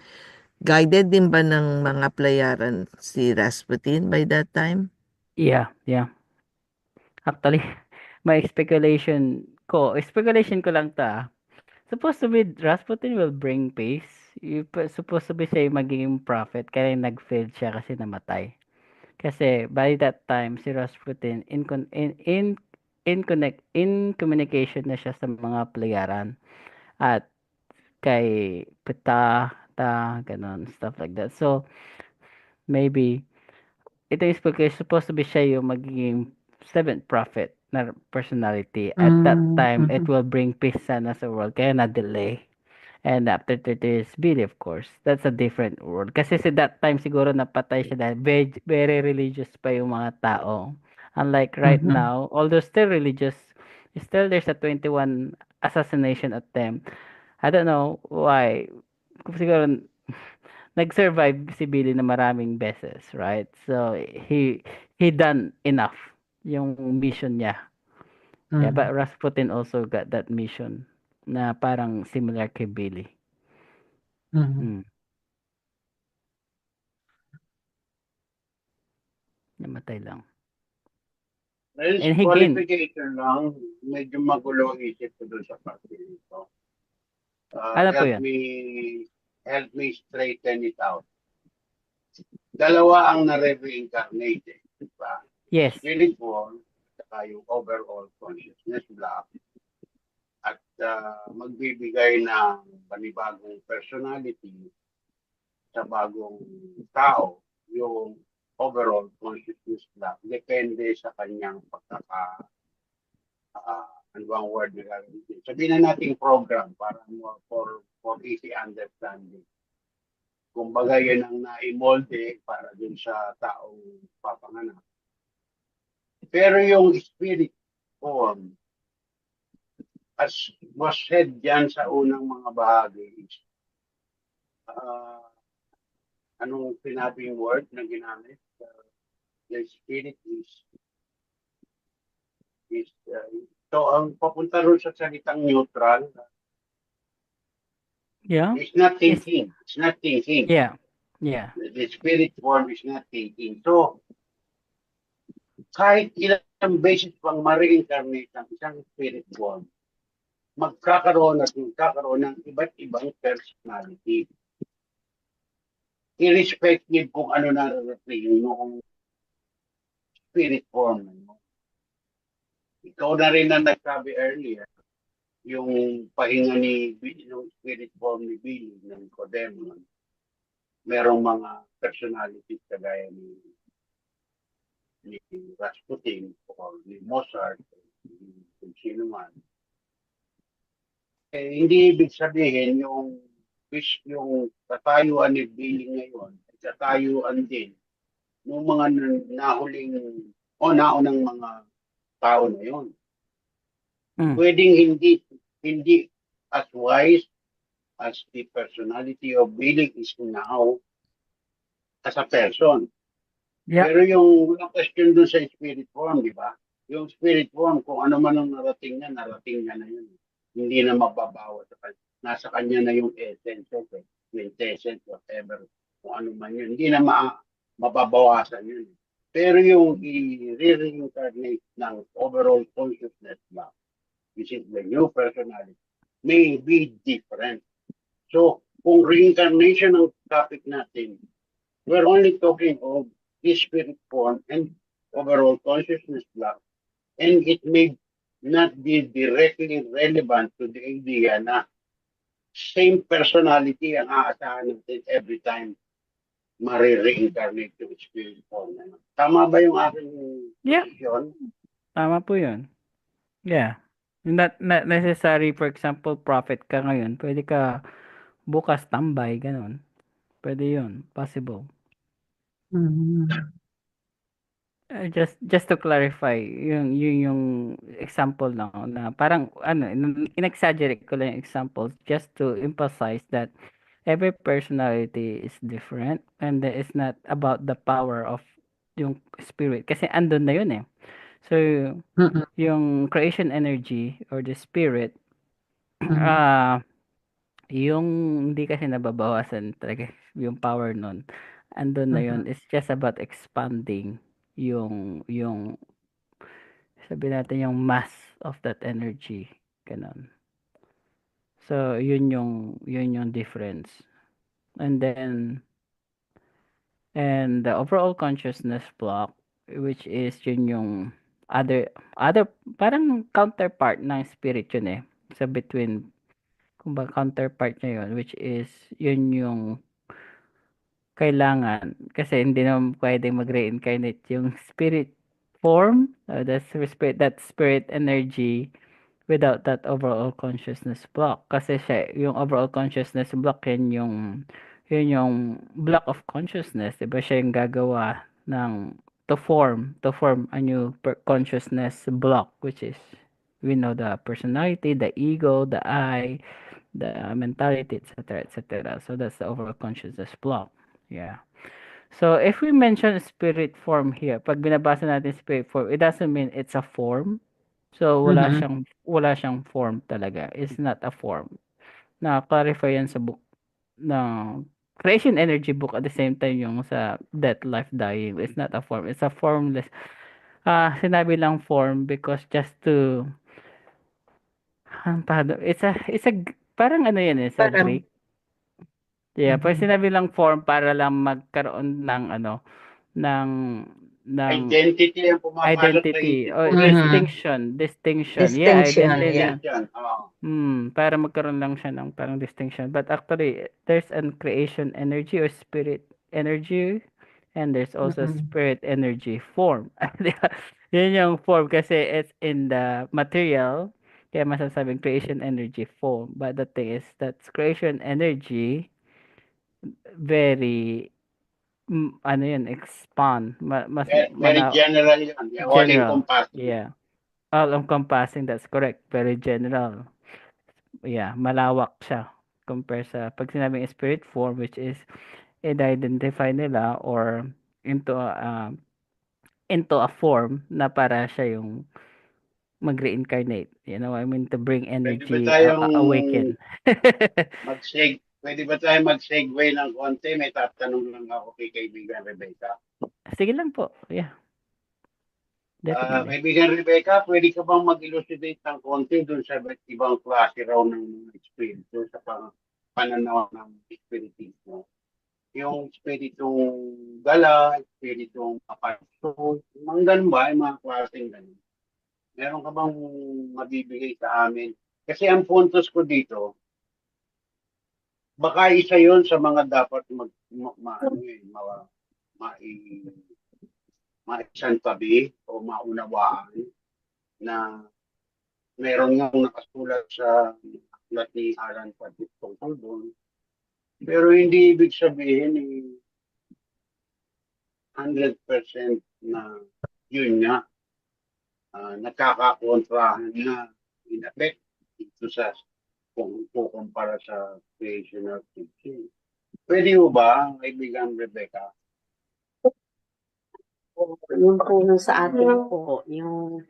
guided din ba ng mga playaran si Rasputin by that time? Yeah. Actually, may speculation ko lang ta. Supposed to be Rasputin will bring peace. Supposed to be siya yung magiging prophet, kaya nag-fail siya kasi namatay. Kasi by that time si Rasputin in communication na siya sa mga playaran at kay ganon, stuff like that. So maybe ito is because supposed to be siya yung magiging seventh prophet na personality. At that time, it will bring peace sana sa world. Kaya na-delay. And after 30 years, Billy, of course. That's a different world. Kasi sa that time, siguro napatay siya dahil very religious pa yung mga tao. Unlike right now, although still religious, still there's a 21 assassination attempt. I don't know why. Siguro nag-survive si Billy na maraming beses, right? So he done enough yung mission niya. Yeah, but Rasputin also got that mission na parang similar kay Billy. Namatay lang. And he gained. Qualification lang, medyo magulo isip ko doon sa parte nito. Ano po yun? Help me straighten it out. Dalawa ang nare-reincarnate. Diba? Yes. Spirit form, saka yung overall consciousness block, at magbibigay ng panibagong personality sa bagong tao, yung overall consciousness block, depende sa kanyang ano bang word na gagamitin. Sabihin na natin program para more for easy understanding. Kumbaga yun ang naimolde para dun sa taong papanganak. Pero yung spirit form, as was said dyan sa unang mga bahagi, is, anong sinabing word na ginamit? The spirit is so ang papunta ron sa salitang neutral, Yeah. it's not It's, thinking. It's not thinking. yeah. Yeah. The spirit form is not thinking. So, kahit ilang beses pang ma-reincarnate ang isang spirit form, magkakaroon ng iba't ibang personality. Irrespective kung ano nararating mo spirit form. Ikaw na rin na nagsabi earlier, yung pahinga yung spirit form ni Billy, ng Codemon, merong mga personalities kagaya ni Rasputin o ni Mozart, kung sino man. Hindi ibig sabihin yung katayuan ni Billy ngayon, katayuan din ng mga nahuling o naunang mga tao na yun. Pwedeng hindi as wise as the personality of Billy is now as a person. Yeah. Pero yung question dun sa spirit form, di ba? Yung spirit form, kung ano man ang narating niya na yun. Hindi na mababawa sa kanya. Nasa kanya na yung essence, quintessence, whatever, kung ano man yun. Hindi na mababawasan yun. Pero yung i-reincarnate ng overall consciousness ba, which is the new personality, may be different. So, kung reincarnation ang topic natin, we're only talking of this spirit form and overall consciousness block, and it may not be directly relevant to the idea na same personality ang aasahan natin every time ma-reincarnate yung spirit form. Tama ba yung aking position? Tama po yun. Yeah. Not necessary, for example, prophet ka ngayon. Pwede ka bukas tambay, ganun. Pwede yun. Possible. Just to clarify, yung example lang na parang in-exaggerate ko lang yung example just to emphasize that every personality is different and it's not about the power of yung spirit kasi andun na yun eh. So yung creation energy or the spirit yung hindi kasi nababawasan talaga yung power nun. Andun na yun. It's just about expanding yung sabi natin yung mass of that energy. Ganon. So, yun yung difference. And then, and the overall consciousness block, which is yun yung other, parang counterpart ng spirit yun eh. So, between, kumbaga counterpart niya yun, which is yun yung kailangan kasi hindi naman pwedeng mag-reincarnate yung spirit form, that spirit energy without that overall consciousness block. Kasi yung overall consciousness block, yun yung block of consciousness, diba? Siya yung gagawa ng to form a new consciousness block, which is we know the personality, the ego, the I, the mentality, etc., etc. So that's the overall consciousness block. Yeah. So if we mention spirit form here, pag binabasa natin spirit form, it doesn't mean it's a form. So wala siyang form talaga. It's not a form. Na-clarify yan sa book ng Creation Energy book at the same time yung sa Death, Life, Dying. It's not a form. It's a formless. Sinabi lang form because just to it's a parang ano yan eh, sa Greek. Yeah, pag sinabi lang form para lang magkaroon ng ng ng Identity ang pumapasok sa identity isip o ko rin. distinction. Yeah, Distinction, identity. yeah. Yan. Para magkaroon lang siya ng parang distinction. But actually, there's an creation energy or spirit energy, and there's also Mm. spirit energy form. Di ba? Yun yung form kasi it's in the material, kaya masasabing creation energy form. But the thing is that creation energy very ano yun, expand, mas Very general yan. All general. encompassing. Yeah. All encompassing, that's correct. Very general. Yeah, malawak siya compare sa pag sinabing spirit form, which is i-identify nila or into a form na para siya yung mag-reincarnate. You know, I mean to bring Pwede ba energy tayong awaken. pwede ba tayo mag-segue ng konti? May tatanong lang ako kay kaibigan Rebecca. Sige lang po. Yeah. Definitely. Kaibigan Rebecca, pwede ka bang mag-elucidate ng konti dun sa ibang klase raw ng mga espiritu sa pananaw ng espiritismo? Yung espiritong gala, espiritong aparato, mga ganun ba? Yung mga klaseng ganun. Meron ka bang mabibigay sa amin? Kasi ang puntos ko dito, baka isa yon sa mga dapat maisang tabi o maunawaan na meron nga nakasulat sa aklat ni Alan Patit tungkol doon. Pero hindi ibig sabihin 100% na yun nga nakakakontrahan na in effect ito sa kung kukumpara sa creational teaching. Pwede mo ba, kaibigan Rebecca? Yung po nung sa atin po, yung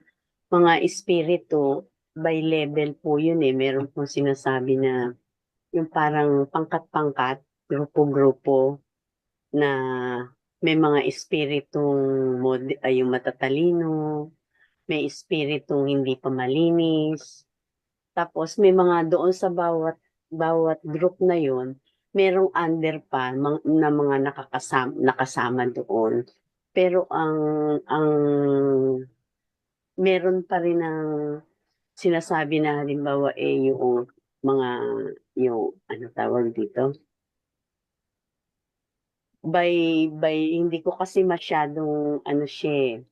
mga espiritu, by level po yun Meron pong sinasabi na yung parang pangkat-pangkat, grupo-grupo, na may mga espiritong yung matatalino, may espiritong hindi pa malinis. Tapos may mga doon sa bawat group na yon, merong under pa na mga nakasama doon. Pero ang meron pa rin ng sinasabi na halimbawa yung mga yung ano tawag dito, by hindi ko kasi masyadong ano siya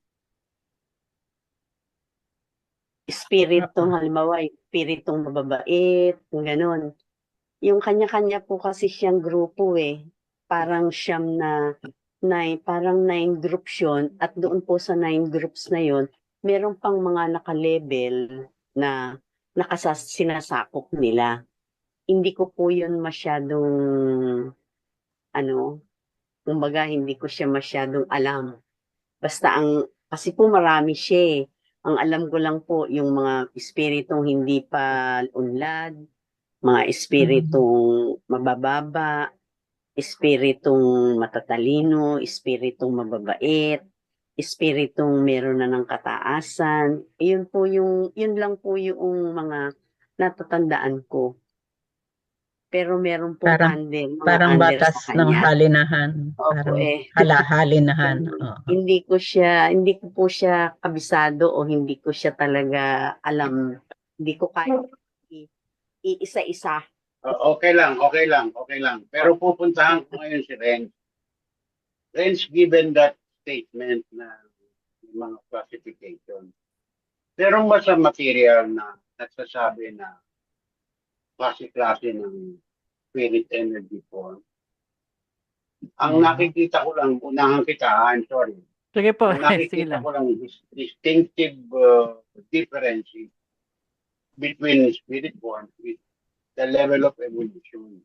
espiritong halimbawa espiritong mababait ganun. Yung kanya-kanya po kasi siyang grupo parang siyam na parang 9 groups yun at doon po sa 9 groups na yun meron pang mga naka-level na sinasakop nila. Hindi ko po yun masyadong kumbaga hindi ko siya masyadong alam. Basta kasi po marami siya Ang alam ko lang po yung mga espiritong hindi pa unlad, mga espiritong mabababa, espiritong matatalino, espiritong mababait, espiritong meron na ng kataasan. Yun lang po yung mga natatandaan ko. Pero meron pong Parang under batas sa ng kanya. halinahan. Opo, Parang halinahan. Oo. Hindi ko po siya kabisado o hindi ko siya talaga alam. Hindi ko kaya iisa-isa. Okay lang. Pero pupuntahan ko ngayon si Renz. Renz, given that statement na mga classification, meron ba sa material na nagsasabi na klase-klase ng spirit energy form? Ang nakikita ko lang, unahan kita, I'm sorry. Sige po. Ang Sige nakikita lang. ko lang distinctive differences between spirit form with the level of evolution.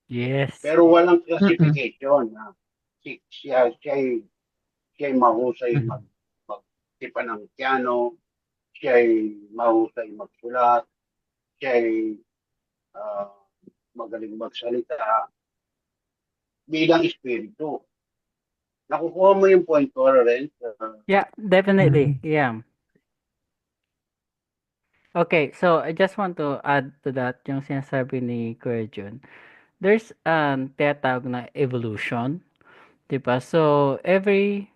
Yes. Pero walang classification na siya'y mahusay magtipa ng piano, siya'y mahusay magsulat, siya'y magaling magsalita bilang espiritu. Nakukuha mo yung point ko, Renz? Yeah, definitely. Yeah. Okay, so I just want to add to that yung sinasabi ni Kuya Jun. There's tinatawag na evolution, 'di ba? So every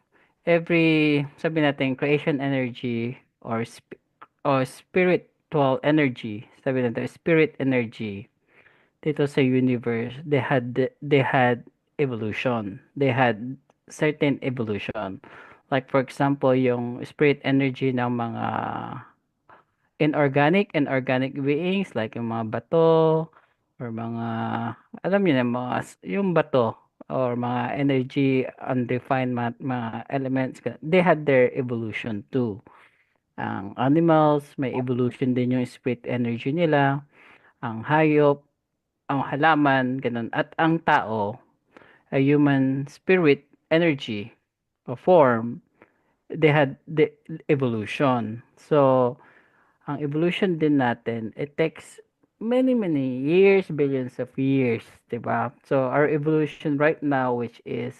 sabi natin creation energy or spiritual energy, sabi natin spirit energy dito sa universe, they had evolution. They had certain evolution. Like for example, yung spirit energy ng mga inorganic and organic beings like yung mga bato or mga alam niyo na yung bato or mga energy undefined mga elements they had their evolution too. Ang animals may evolution din yung spirit energy nila, ang hayop, ang halaman, ganun. At ang tao, a human spirit energy or form, they had the evolution. So, ang evolution din natin, it takes many years, billions of years, 'di ba? So, our evolution right now, which is,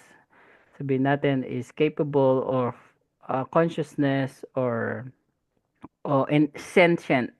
sabihin natin, is capable of consciousness or in sentient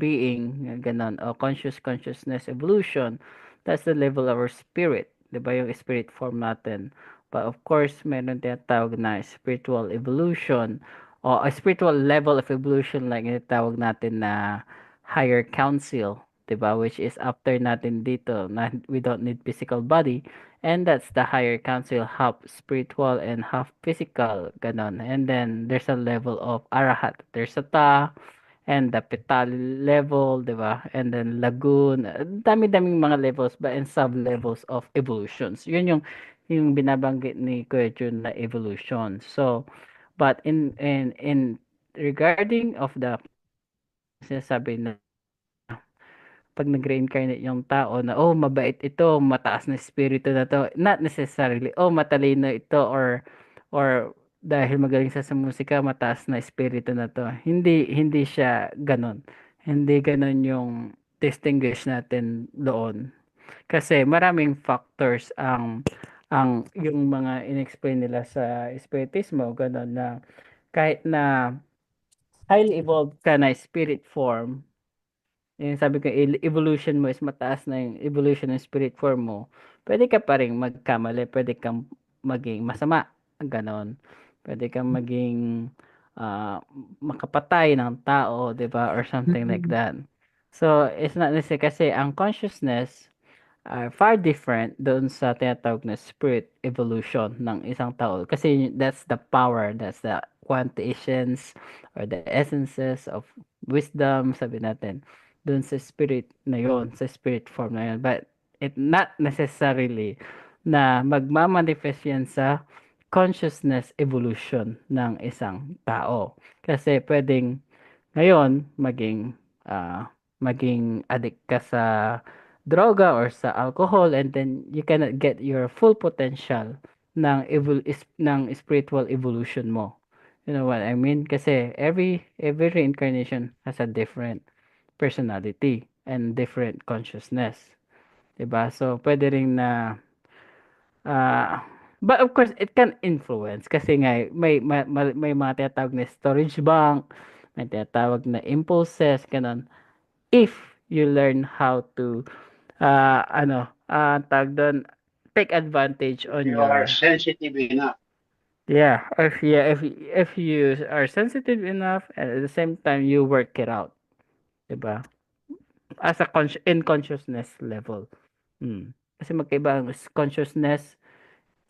being, ganon, o consciousness evolution, that's the level of our spirit, 'di ba, yung spirit form natin. But of course, meron tinatawag na spiritual evolution o a spiritual level of evolution like yung tawag natin na higher council, 'di ba, which is after natin dito na we don't need physical body, and that's the higher council, half spiritual and half physical, ganon. And then there's a level of arahat, there's a ta and the petal level, 'di ba? And then lagoon, dami-daming mga levels ba and sub-levels of evolutions. Yun yung binabanggit ni Kuya Jun na evolution. So, but in regarding of the sinasabi na pag nag-reincarnate yung tao na, oh, mabait ito, mataas na espiritu na to. Not necessarily, oh, matalino ito or dahil magaling sa musika, mataas na espiritu na to. Hindi siya ganon. Hindi ganon yung distinguish natin doon. Kasi maraming factors ang yung mga inexplain nila sa spiritismo, ganon na kahit na highly evolved ka na spirit form, yung sabi ko, evolution mo is mataas na yung evolution ng spirit form mo, pwede ka pa rin magkamali, pwede kang maging masama, ganon. Pwede kang maging makapatay ng tao, di ba? Or something like that. So, it's not necessary kasi ang consciousness are far different doon sa tinatawag na spirit evolution ng isang tao. Kasi that's the power, that's the quantitions or the essences of wisdom, sabi natin, doon sa spirit na yon, sa spirit form na yon. But it not necessarily na magmamanifest yan sa consciousness evolution ng isang tao. Kasi pwedeng ngayon maging addict ka sa droga or sa alcohol, and then you cannot get your full potential ng spiritual evolution mo. You know what I mean? Kasi every reincarnation has a different personality and different consciousness. 'Di ba? So pwede rin na but of course it can influence kasi nga may mga tinatawag na storage bank, may tinatawag na impulses, ganun. If you learn how to tawag doon, take advantage on You are your sensitive enough. if you are sensitive enough and at the same time you work it out, 'di ba? As a in consciousness level. Kasi magkaiba ang consciousness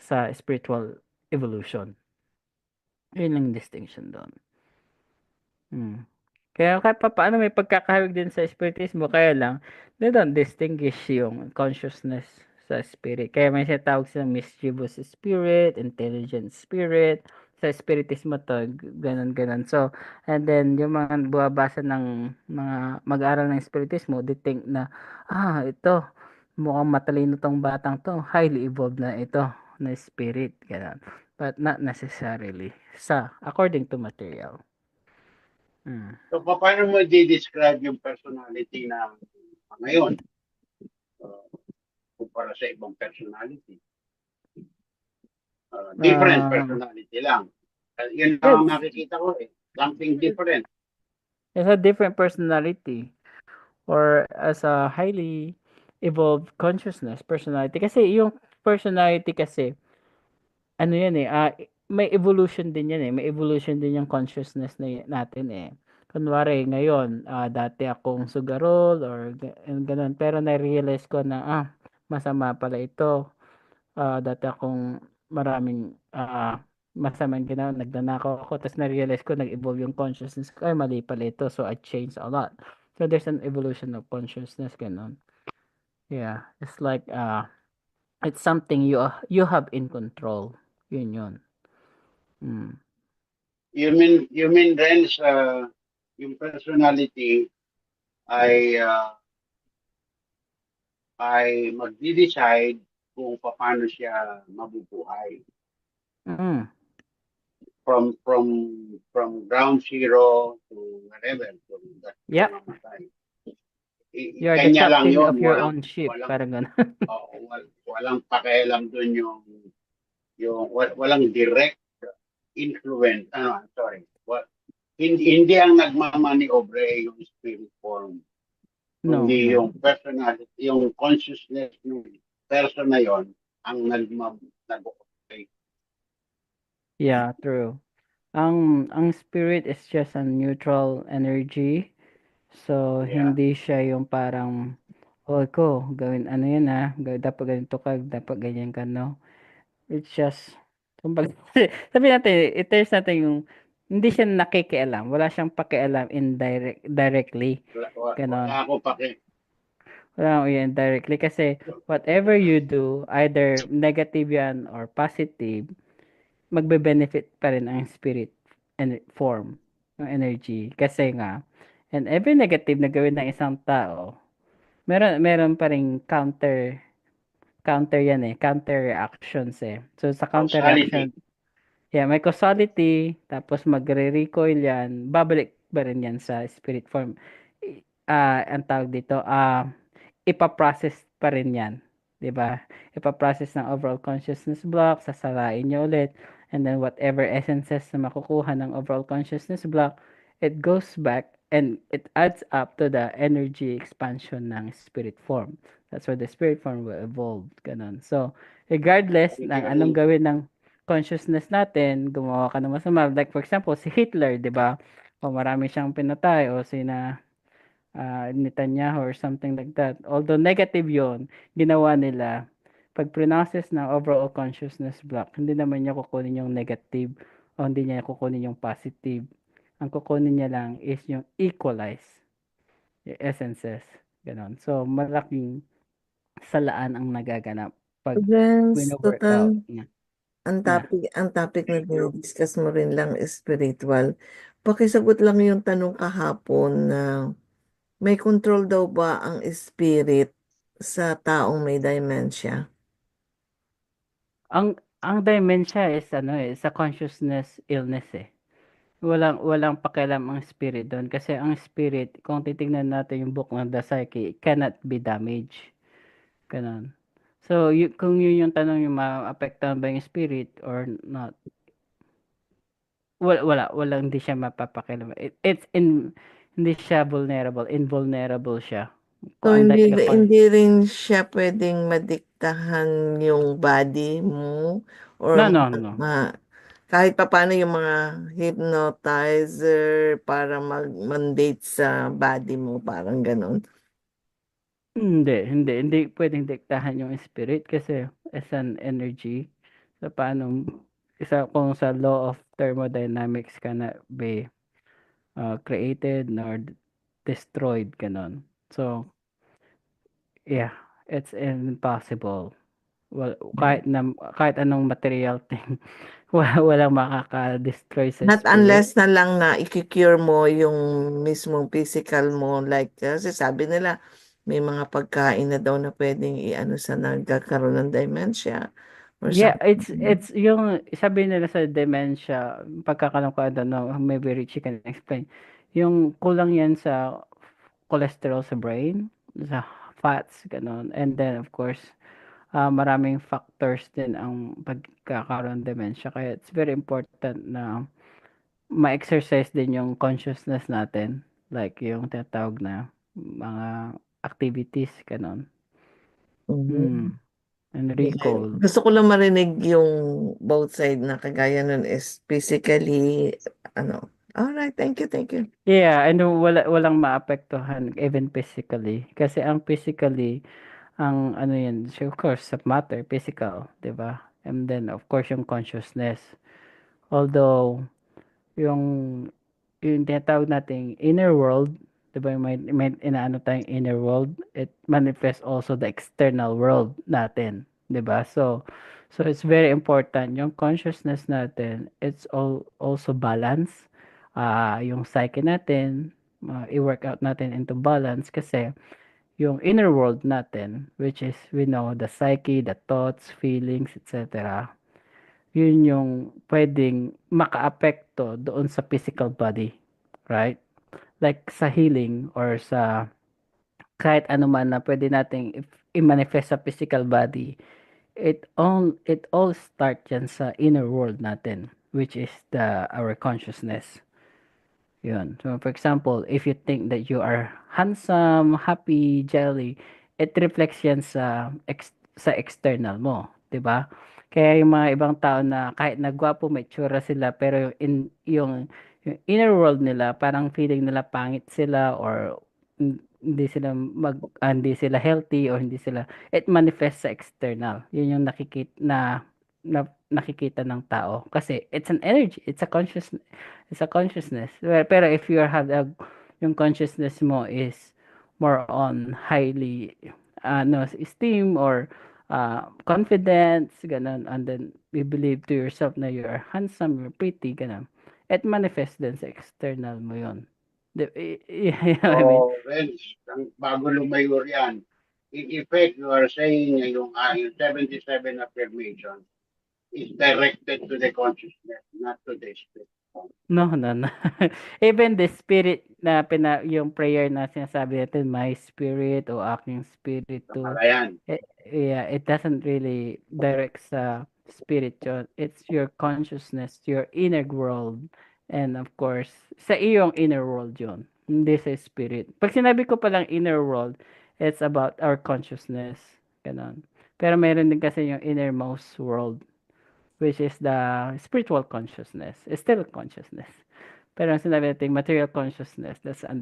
sa spiritual evolution. Yun ang distinction doon. Kaya kahit papaano may pagkakahawig din sa spiritismo, kaya lang, they don't distinguish yung consciousness sa spirit. Kaya may sinatawag silang mischievous spirit, intelligent spirit. Sa spiritismo to, ganun. So, and then, yung mga buwabasa ng mga mag-aaral ng spiritismo, they think na, ito, mukhang matalino tong batang to, highly evolved na ito, na spirit, ganun. But not necessarily, according to material. So, paano mo i-describe yung personality na ngayon kumpara sa ibang personality? Different personality lang. Yun ang makikita ko eh. Something different. It's a different personality or as a highly evolved consciousness personality. Kasi yung personality kasi, ano yan may evolution din yan, eh, may evolution din yung consciousness natin, eh. Kunwari ngayon, dati akong sugarol or gano'n, pero na-realize ko na, masama pala ito. Dati akong maraming, masamang ginawa, nagnanakaw ako, ta's na-realize ko, nag-evolve yung consciousness ko, ay mali pala ito, so I changed a lot. So there's an evolution of consciousness, gano'n. Yeah, it's like, it's something you have in control. Yun. Mm. You mean Ren, yung personality ay magde-decide kung paano siya mabubuhay Mm. from ground zero to whatever, to that Yep. mamatay. You're the Kanya lang captain yun, of your own ship, walang, parang gano'n. walang pakialam dun walang direct influence, hindi ang nagmamani-obre yung spirit form. No. Kundi yung personality, yung consciousness ng person na yon ang nag-operate. Yeah, true. Ang spirit is just a neutral energy. So, Yeah. hindi siya yung parang, ko, gawin ano yun dapat ganito ka, dapat ganyan ka, no? It's just, kumbaga, sabihin natin, i-test natin yung, hindi siya nakikialam. Wala siyang pakialam directly. Wala Ganon. ako paki. Wala yan directly kasi whatever you do, either negative yan or positive, magbe-benefit pa rin ang spirit and form ng energy. Kasi nga, and every negative na gawin ng isang tao, meron pa ring counter yan, counter reactions, eh. So sa counter reaction, Causality. yeah, may causality, tapos magre-recoil yan, babalik ba rin yan sa spirit form. Ang tawag dito, ipaprocess pa rin yan. 'Di ba? Ipaprocess ng overall consciousness block, sasarain niya ulit, and then whatever essences na makukuha ng overall consciousness block, it goes back and it adds up to the energy expansion ng spirit form. That's where the spirit form will evolve. Ganun. So, regardless ng anong gawin ng consciousness natin, gumawa ka ng masama. Like for example, si Hitler, 'di ba? O marami siyang pinatay o Netanyahu or something like that. Although negative yon, ginawa nila, pag process ng overall consciousness block, hindi naman niya kukunin yung negative o hindi niya kukunin yung positive. Ang kukunin niya lang is yung equalize, yung essences. Ganon. So, malaking salaan ang nagaganap pag Yes, wino-work out. total. Yeah. Ang topic na discuss mo rin lang is spiritual. Pakisagot lang yung tanong kahapon na may control daw ba ang spirit sa taong may dementia? Ang dementia is sa consciousness illness, eh. Walang pakialam ang spirit doon kasi ang spirit, kung titingnan natin yung book ng The Psyche, it cannot be damaged. Ganun. So, kung yun yung tanong yung maapektuhan ba yung spirit or not, walang hindi siya mapapakialam. Hindi siya invulnerable siya. So, Unlike hindi rin siya pwedeng madiktahan yung body mo or no. kahit papaano yung mga hypnotizer para mag-mandate sa body mo, parang ganun. Hindi pwedeng diktahan yung spirit kasi as an energy. So, kung sa law of thermodynamics cannot be created nor destroyed, ganon. So, yeah, it's impossible. Well, kahit anong material thing, walang makaka-destroy sa Not spirit. unless na lang na i-cure mo yung mismong physical mo. Like, kasi sabi nila, may mga pagkain na daw na pwedeng i-ano sa nagkakaroon ng dementia. Or Yeah, something. it's yung sabi nila sa dementia, pagkakalam ko, I don't know, maybe Richie can explain. Yung kulang yan sa cholesterol sa brain, sa fats, ganun. And then, of course, maraming factors din ang pagkakaroon ng dementia. Kaya it's very important na ma-exercise din yung consciousness natin. Like yung tinatawag na mga activities, ganun. Mhm. and recall. Gusto ko lang marinig yung both side na kagaya nun is physically, ano. Alright, thank you, thank you. Yeah, and walang maapektuhan even physically. Kasi ang physically, ang ano yan, so of course, sa matter, physical, di ba? And then, of course, yung consciousness. Although, yung tinatawag nating inner world, di ba, may inaano tayong inner world, it manifests also the external world natin, di ba? So it's very important yung consciousness natin, it's also balance. Yung psyche natin, i-work out natin into balance kasi yung inner world natin, which is we know the psyche, the thoughts, feelings, etc. Yun yung pwedeng makaapekto doon sa physical body, right? Like sa healing or sa kahit ano man na pwede nating i-manifest sa physical body, it all start yan sa inner world natin, which is our consciousness. Yun. So, for example, if you think that you are handsome, happy, jolly, it reflects yan sa external mo, 'di ba? Kaya yung mga ibang tao na kahit nagwapo, may tsura sila, pero yung inner world nila, parang feeling nila pangit sila or hindi sila healthy or hindi sila, it manifests sa external. Yun yung nakikita ng tao kasi it's an energy, it's a consciousness. Pero if you have yung consciousness mo is more on highly esteem or confidence, ganun, and then you believe to yourself na you are handsome, you're pretty, ganun. It manifests din sa external mo yun. You know what I mean? So, Renz, bago lumayo yan, in effect, you are saying na yung 77 affirmation is directed to the consciousness, not to the spirit. No. Even the spirit na yung prayer na sinasabi natin, my spirit o aking spiritu, Kapalayan. it doesn't really direct sa spirit yun. It's your consciousness, your inner world, and of course, sa iyong inner world yun. Hindi sa spirit. Pag sinabi ko palang inner world, it's about our consciousness. Ganon. Pero meron din kasi yung innermost world, which is the spiritual consciousness. It's still consciousness. Pero ang sinabi natin, material consciousness, that's a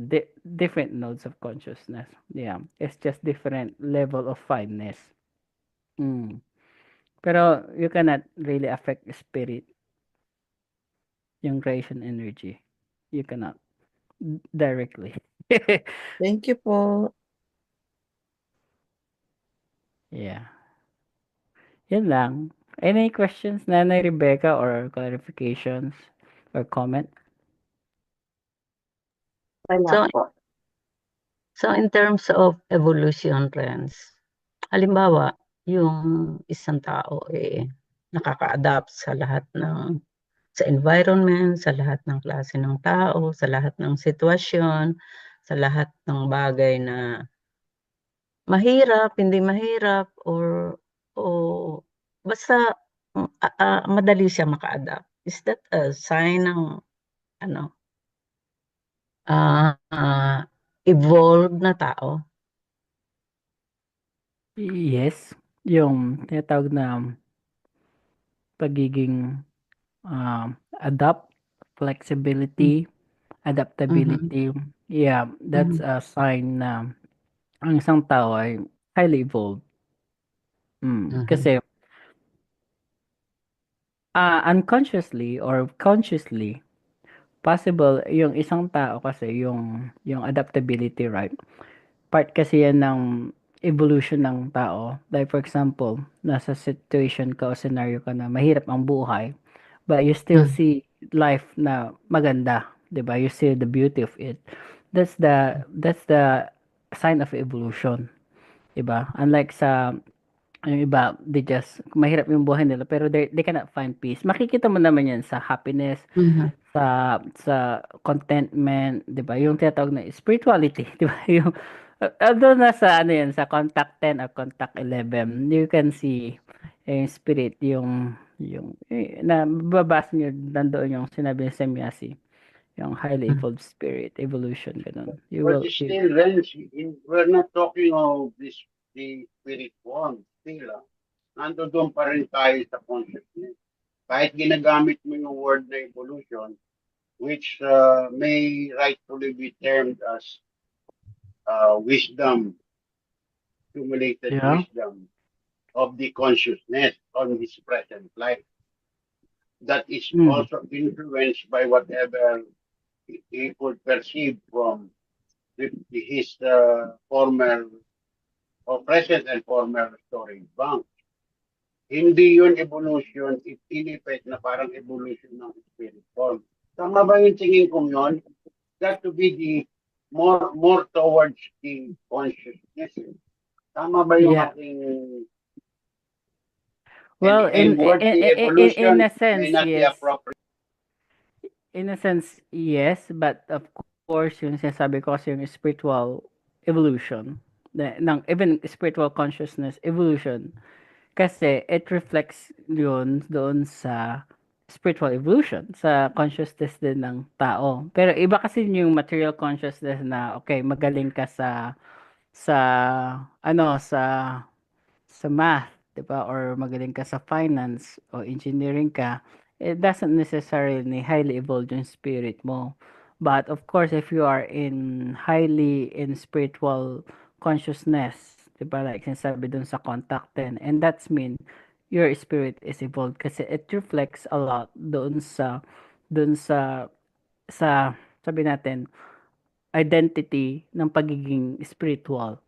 different nodes of consciousness. Yeah. It's just different level of fineness. Pero you cannot really affect spirit, yung creation energy. You cannot directly. Thank you po. Yeah. Yan lang. Any questions, Nanay Rebecca, or clarifications or comment? Wala So, po. So in terms of evolution trends, halimbawa, yung isang tao nakaka-adapt sa lahat sa environment, sa lahat ng klase ng tao, sa lahat ng sitwasyon, sa lahat ng bagay na mahirap, hindi mahirap, o basta madali siya maka-adapt. Is that a sign ng evolved na tao? Yes. Yung tinatawag na pagiging adapt, flexibility, adaptability. Yeah, that's a sign na ang isang tao ay highly evolved. Kasi unconsciously or consciously, possible yung isang tao kasi yung adaptability, right? Part kasi yan ng evolution ng tao. Like for example, nasa situation ka o scenario ka na mahirap ang buhay, but you still see life na maganda, 'di ba? You see the beauty of it. That's the sign of evolution, 'di ba? Unlike sa yung iba, they just mahirap yung buhay nila pero they cannot find peace. Makikita mo naman yan sa happiness, sa contentment, 'di ba? Yung tinatawag na spirituality, 'di ba? Yung although nasa ano yan, sa contact 10 or contact 11, you can see yung spirit, yung na babasa nyo nandoon yung sinabi ni Semyasi, yung highly evolved spirit, evolution, ganun. But still, Renz, we're not talking of the spirit form. Still, nandoon pa rin tayo sa consciousness. Kahit ginagamit mo yung word na evolution, which may rightfully be termed as wisdom, accumulated Yeah. wisdom of the consciousness on his present life. That is Mm. also influenced by whatever he could perceive from his former or present and former storage bank. Hindi yun evolution, in effect na parang evolution ng spirit form. Tama ba yung tingin kong yun? Got to be the more towards the consciousness. Tama ba yung Yeah. ating Well, and word the evolution in a may sense, not be yes. appropriate. In a sense, yes, but of course, yung sinasabi ko kasi yung spiritual evolution, even spiritual consciousness evolution, kasi it reflects yun doon sa spiritual evolution, sa consciousness din ng tao. Pero iba kasi yung material consciousness na, okay, magaling ka sa, sa math, 'di ba? Or magaling ka sa finance o engineering ka, it doesn't necessarily highly evolve yung spirit mo. But of course, if you are highly in spiritual consciousness, 'di ba? Like sinasabi dun sa contact 10, and that's mean your spirit is evolved kasi it reflects a lot doon sa sabi natin identity ng pagiging spiritual.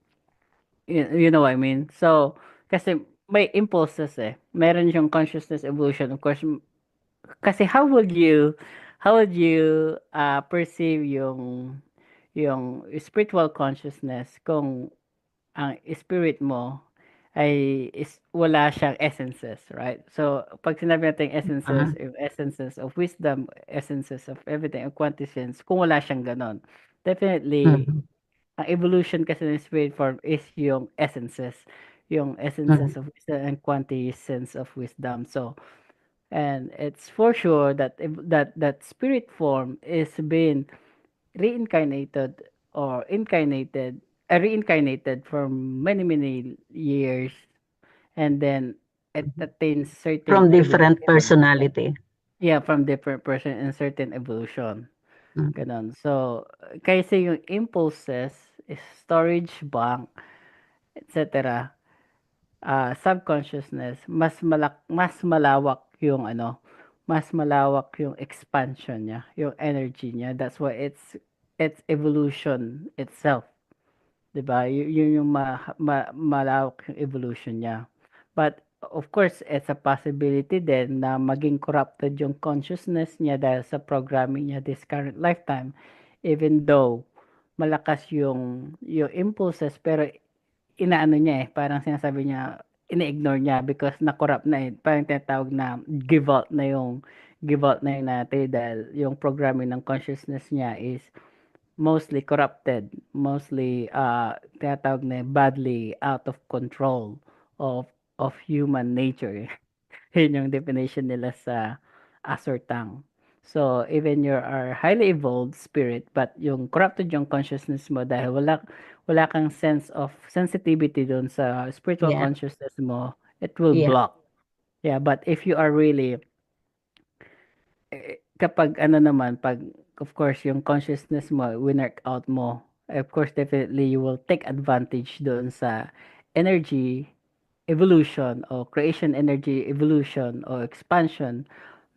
You know what I mean? So, kasi may impulses eh. Meron yung consciousness evolution. Of course, kasi how would you perceive yung spiritual consciousness kung ang spirit mo ay wala siyang essences, right? So, pag sinabi natin essences, yung essences of wisdom, essences of everything, of quintessence, kung wala siyang ganon, definitely, ang evolution kasi ng spirit form is yung essences. Yung essences of wisdom and quintessence of wisdom. So, and it's for sure that that spirit form is being reincarnated or reincarnated for many years, and then it attains certain From different evolution. personality. Yeah, from different person and certain evolution. Mm. Ganon. So, kasi yung impulses, storage bank, etc. Subconsciousness, mas malawak yung mas malawak yung expansion niya, yung energy niya. That's why it's evolution itself. 'Di ba? Yun yung malawak yung evolution niya. But of course, it's a possibility din na maging corrupted yung consciousness niya dahil sa programming niya this current lifetime, even though malakas yung impulses, pero inaano niya eh, parang sinasabi niya, ina-ignore niya because na-corrupt na eh. Parang tinatawag na give out na yung natin dahil yung programming ng consciousness niya is mostly corrupted, mostly tinatawag na badly out of control of human nature. Yun yung definition nila sa assortang. So, even you are highly evolved spirit, but yung corrupted yung consciousness mo dahil wala kang sense of sensitivity doon sa spiritual Yeah. consciousness mo, it will Yeah. block. Yeah, but if you are really kapag naman, pag of course yung consciousness mo, winork out mo, of course definitely you will take advantage doon sa energy evolution o creation energy evolution o expansion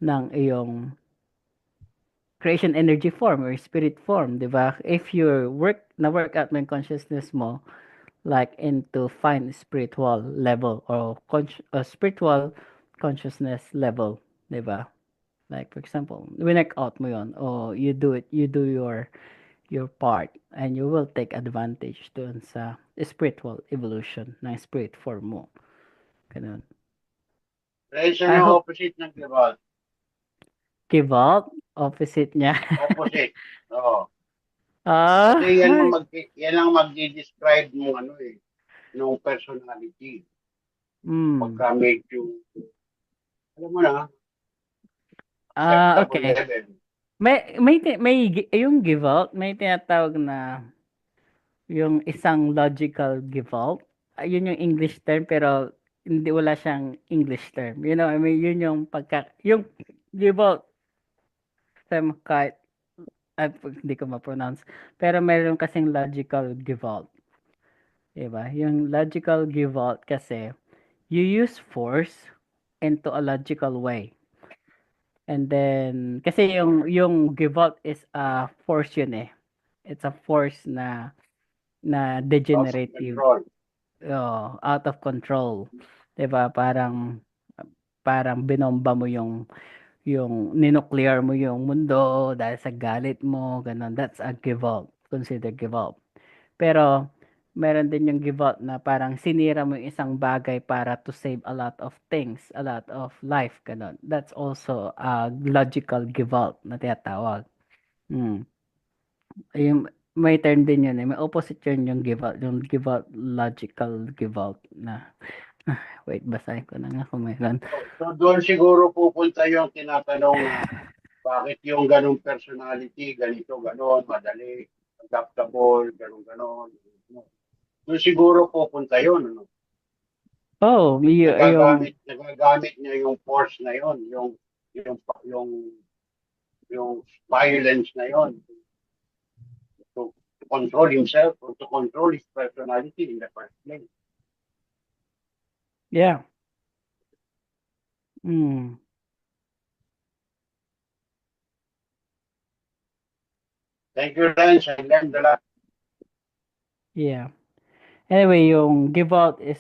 ng iyong creation energy form or spirit form, di ba? If you work out mo yung consciousness mo like into fine spiritual level or spiritual consciousness level, di ba? Like for example, winek out mo yon o you do your part and you will take advantage doon sa spiritual evolution ng spirit form mo. Ganun. Creation I yung hope opposite ng Kibal. give out opposite niya. Opposite. Oo. Ah, Kasi yan ang magdi-describe mo nung personality. Pagka medyo, alam mo na, acceptable okay. level. Yung give out, may tinatawag na yung isang logical give out. Yun yung English term pero hindi wala siyang English term. You know, I mean, yun yung yung give out term kahit hindi ko ma-pronounce. Pero meron kasing logical give out. Diba? Yung logical give out kasi, you use force into a logical way. And then, kasi yung give out is a force yun eh. It's a force na Out of degenerative. control. Out of control. 'Di ba? Parang binomba mo yung ninuclear mo yung mundo dahil sa galit mo, ganun. That's a give up. Consider give up. Pero meron din yung give up na parang sinira mo yung isang bagay para to save a lot of things, a lot of life, ganun. That's also a logical give up na tinatawag. Hmm. Yung may term din yun eh. May opposite yun yung give out. Yung give out, logical give out na. Wait, basahin ko na nga kung meron. So doon siguro pupunta yung tinatanong na bakit yung ganong personality, ganito, ganon, madali, adaptable, ganon. Doon siguro pupunta yun. Ano? Oh, Nagagamit niya yung force na yun, yung violence na yun to control himself or to control his personality in the first place. yeah. Hmm. Thank you, Lance. I learned a lot. Yeah. Anyway, yung give out is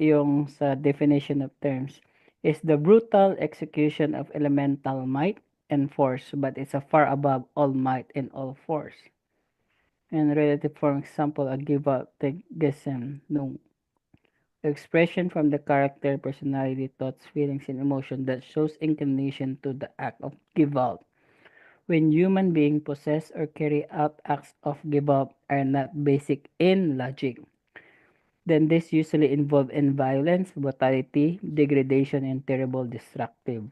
yung sa definition of terms is the brutal execution of elemental might and force, but it's a far above all might and all force. And relative, for example, a give out tegism, no expression from the character, personality, thoughts, feelings, and emotion that shows inclination to the act of give out. When human beings possess or carry out acts of give up are not basic in logic, then this usually involve in violence, brutality, degradation, and terrible destructive.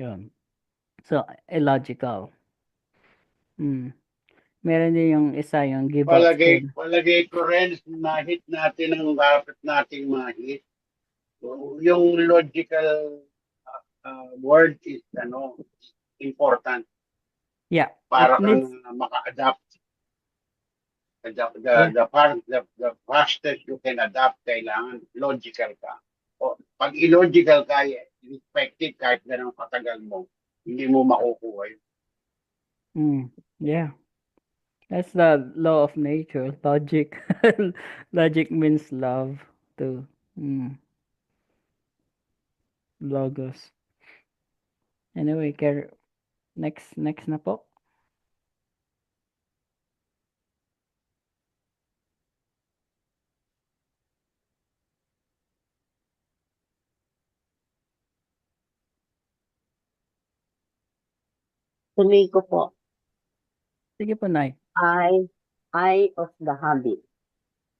Yun. So, illogical. Meron din yung isa, yung give up term. Palagay ko rin, na-hit natin ang dapat nating ma-hit. So, yung logical word is important. Yeah. Para It needs, kang maka-adapt. Yeah. The fastest you can adapt, kailangan logical ka. O, pag illogical ka, effective kahit ganang katagal mo, hindi mo makukuha yun. Yeah. That's the law of nature. Logic. Logic means love too. Logos. Anyway, next na po. Tuloy ko po. Sige po, Nay. I of the habit.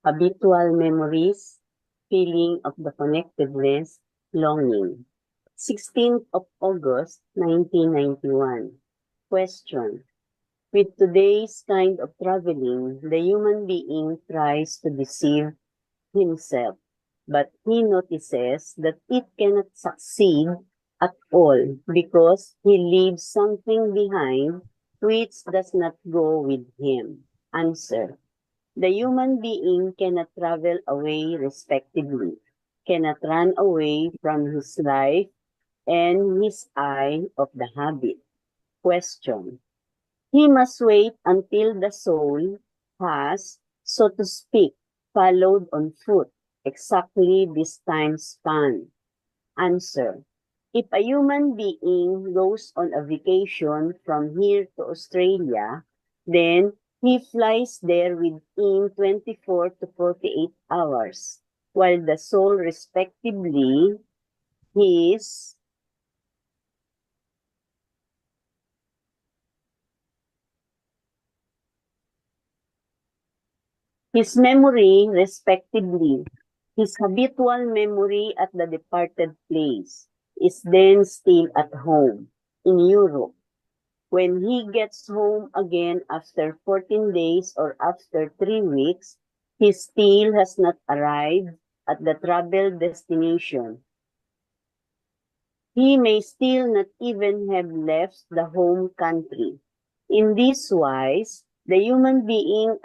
Habitual memories, feeling of the connectedness, longing. 16th of August, 1991. Question. With today's kind of traveling, the human being tries to deceive himself, but he notices that it cannot succeed at all because he leaves something behind which does not go with him. Answer. The human being cannot travel away respectively, cannot run away from his life and his eye of the habit. Question. He must wait until the soul has, so to speak, followed on foot exactly this time span. Answer. If a human being goes on a vacation from here to Australia, then he flies there within 24 to 48 hours, while the soul respectively his memory respectively, his habitual memory at the departed place is then still at home in Europe. When he gets home again after 14 days or after 3 weeks, he still has not arrived at the travel destination. He may still not even have left the home country. In this wise, the human being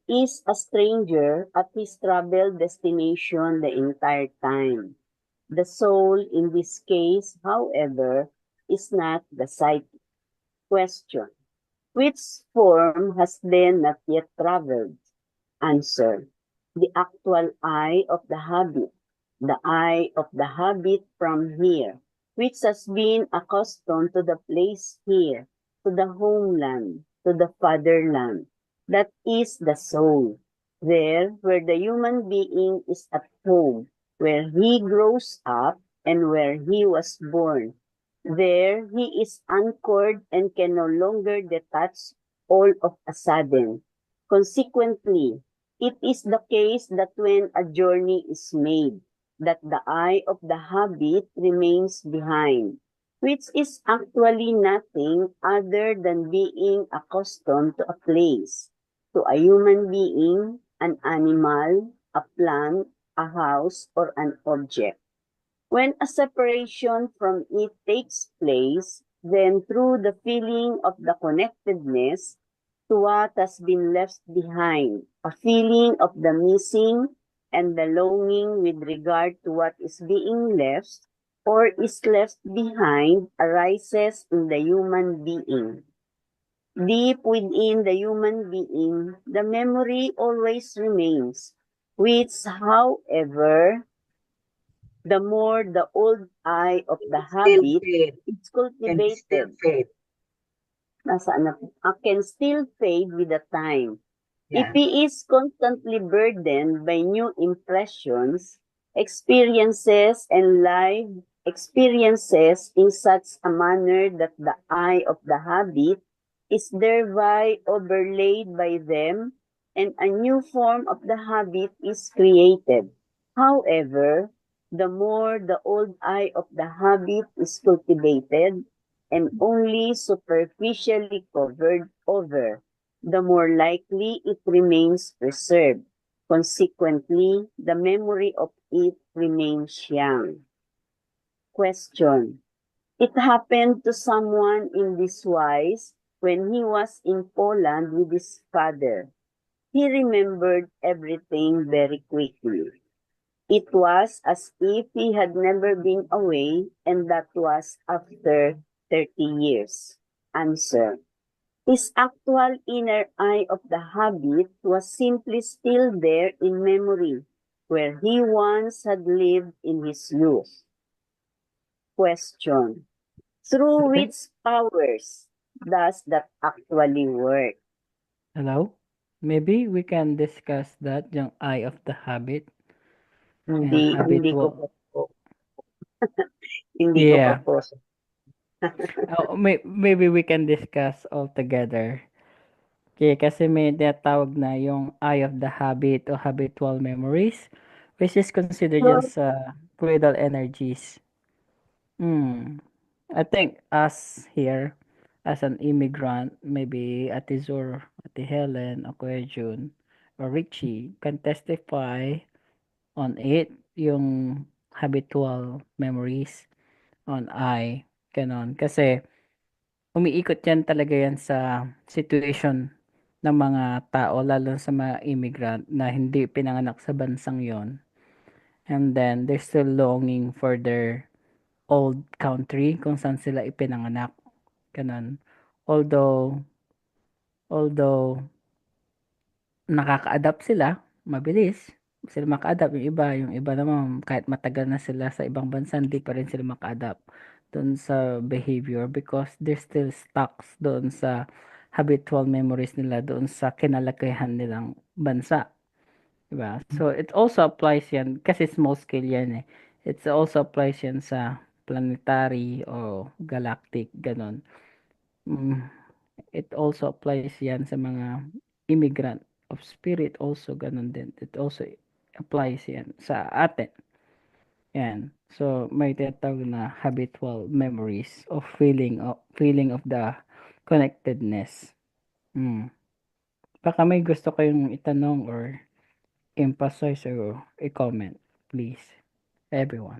is a stranger at his travel destination the entire time. The soul in this case, however, is not the psyche. Question: which form has then not yet traveled? Answer: the actual I of the habit, the I of the habit from here, which has been accustomed to the place here, to the homeland, to the fatherland. That is the soul. There, where the human being is at home, where he grows up and where he was born. There he is anchored and can no longer detach all of a sudden. Consequently, it is the case that when a journey is made, that the eye of the habit remains behind, which is actually nothing other than being accustomed to a place, to a human being, an animal, a plant, a house, or an object. When a separation from it takes place, then through the feeling of the connectedness to what has been left behind, a feeling of the missing and the longing with regard to what is being left or is left behind arises in the human being. Deep within the human being, the memory always remains, which, however, the more the old eye of the Still habit fade is and still cultivated, fade. nasaan na, can still fade with the time. If Yeah. he is constantly burdened by new impressions, experiences, and life experiences in such a manner that the eye of the habit is thereby overlaid by them, and a new form of the habit is created. However, the more the old eye of the habit is cultivated and only superficially covered over, the more likely it remains preserved. Consequently, the memory of it remains young. Question: it happened to someone in this wise when he was in Poland with his father. He remembered everything very quickly. It was as if he had never been away, and that was after 30 years. Answer: his actual inner eye of the habit was simply still there in memory, where he once had lived in his youth. Question: through Okay. which powers does that actually work? Hello? Maybe we can discuss that, yung eye of the habit and Hindi ko habitual. po, hindi ko pa Yeah. po. Maybe we can discuss all together. Okay, kasi may tinatawag na yung eye of the habit o habitual memories, which is considered yan So, sa fluidal energies. I think us here, as an immigrant, maybe Ate Zur, Ate Helen, o Kuya Jun, or Richie, can testify on it, yung habitual memories on I, ganon. Kasi, umiikot yan talaga yan sa situation ng mga tao, lalo sa mga immigrant na hindi pinanganak sa bansang yon. And then, they're still longing for their old country kung saan sila ipinanganak. Ganon. Although, nakaka-adapt sila, mabilis. Sila maka-adapt yung iba naman kahit matagal na sila sa ibang bansa, hindi pa rin sila maka-adapt doon sa behavior because they're still stuck doon sa habitual memories nila doon sa kinalakihan nilang bansa. Diba? So, it also applies yan, kasi small scale yan eh. It also applies yan sa planetary o galactic, ganon. It also applies yan sa mga immigrant of spirit also, ganon din. It also applies yan sa atin. Yan. So, may tinatawag na habitual memories of feeling of the connectedness. Baka may gusto kayong itanong or emphasize or i-comment. please, everyone.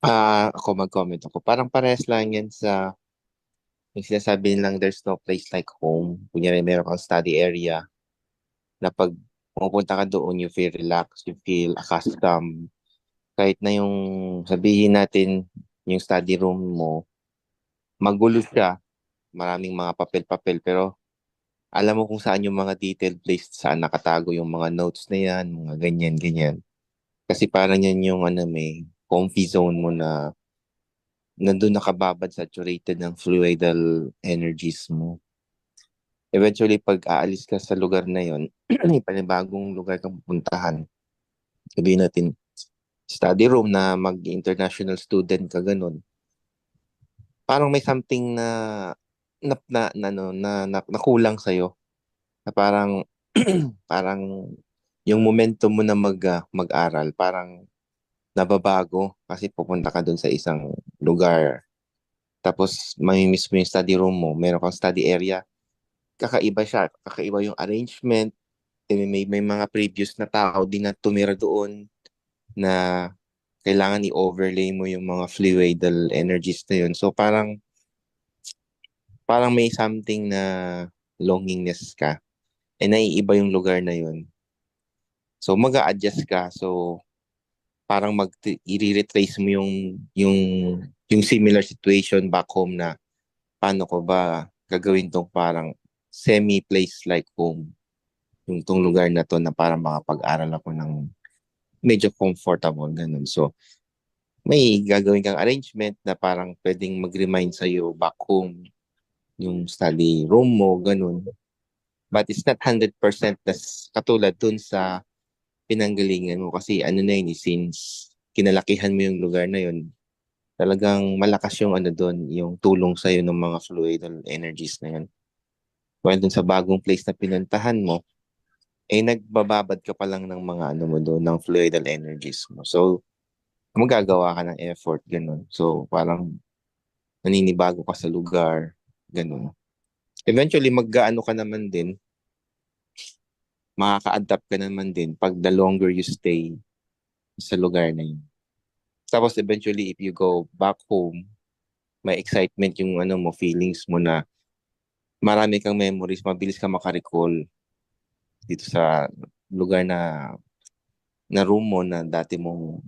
Ako mag-comment ako. Parang parehas lang yan sa yung sinasabi nilang there's no place like home. Kunyari meron kang study area na pag pumupunta ka doon, you feel relaxed, you feel accustomed. Kahit na yung sabihin natin yung study room mo, magulo siya, maraming mga papel-papel, pero alam mo kung saan yung mga detailed place, saan nakatago yung mga notes na yan, mga ganyan-ganyan. Kasi parang yan yung may comfy zone mo na nandun nakababad, saturated ng fluidal energies mo. Eventually, pag aalis ka sa lugar na yon, may panibagong lugar kang pupuntahan. Sabihin natin, study room na mag-international student ka ganun. Parang may something na kulang sa'yo. Na parang, parang yung momentum mo na mag-aral, parang nababago kasi pupunta ka dun sa isang lugar. Tapos, mamimiss mo yung study room mo. Meron kang study area. Kakaiba siya. Kakaiba yung arrangement. May mga previous na tao din na tumira doon na kailangan i-overlay mo yung mga fluidal energies na yun. So, parang may something na longingness ka. Eh, naiiba yung lugar na yun. So, mag-a-adjust ka. So, parang i-retrace mo yung similar situation back home na paano ko ba gagawin tong parang semi-place like home. Yung tong lugar na to na parang makapag-aral ako ng medyo comfortable, ganun. So, may gagawin kang arrangement na parang pwedeng mag-remind sa'yo back home yung study room mo, ganun. But it's not 100% katulad dun sa pinanggalingan mo kasi ano na yun, since kinalakihan mo yung lugar na yun, talagang malakas yung doon, yung tulong sa'yo ng mga fluidal energies na yun. While dun sa bagong place na pinuntahan mo, nagbababad ka pa lang ng mga mo doon, ng fluidal energies mo. So, magagawa ka ng effort, ganun. So, parang naninibago ka sa lugar, ganun. Eventually, mag-gaano ka naman din, makaka-adapt ka naman din pag the longer you stay sa lugar na yun. Tapos eventually, if you go back home, may excitement yung mo, feelings mo na marami kang memories, mabilis ka makarecall dito sa lugar na room mo na dati mong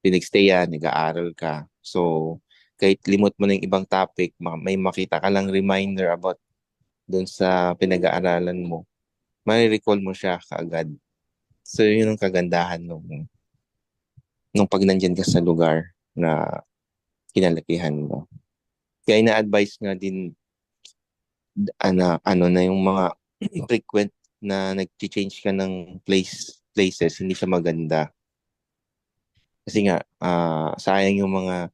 pinagstayan, nag-aaral ka. So, kahit limot mo na yung ibang topic, may makita ka lang reminder about doon sa pinag-aaralan mo, marirecall mo siya kaagad. So, yun ang kagandahan nung pag nandyan ka sa lugar na kinalakihan mo. Kaya ina-advise nga din na yung mga frequent na nag-change ka ng places, hindi siya maganda. Kasi nga, sayang yung mga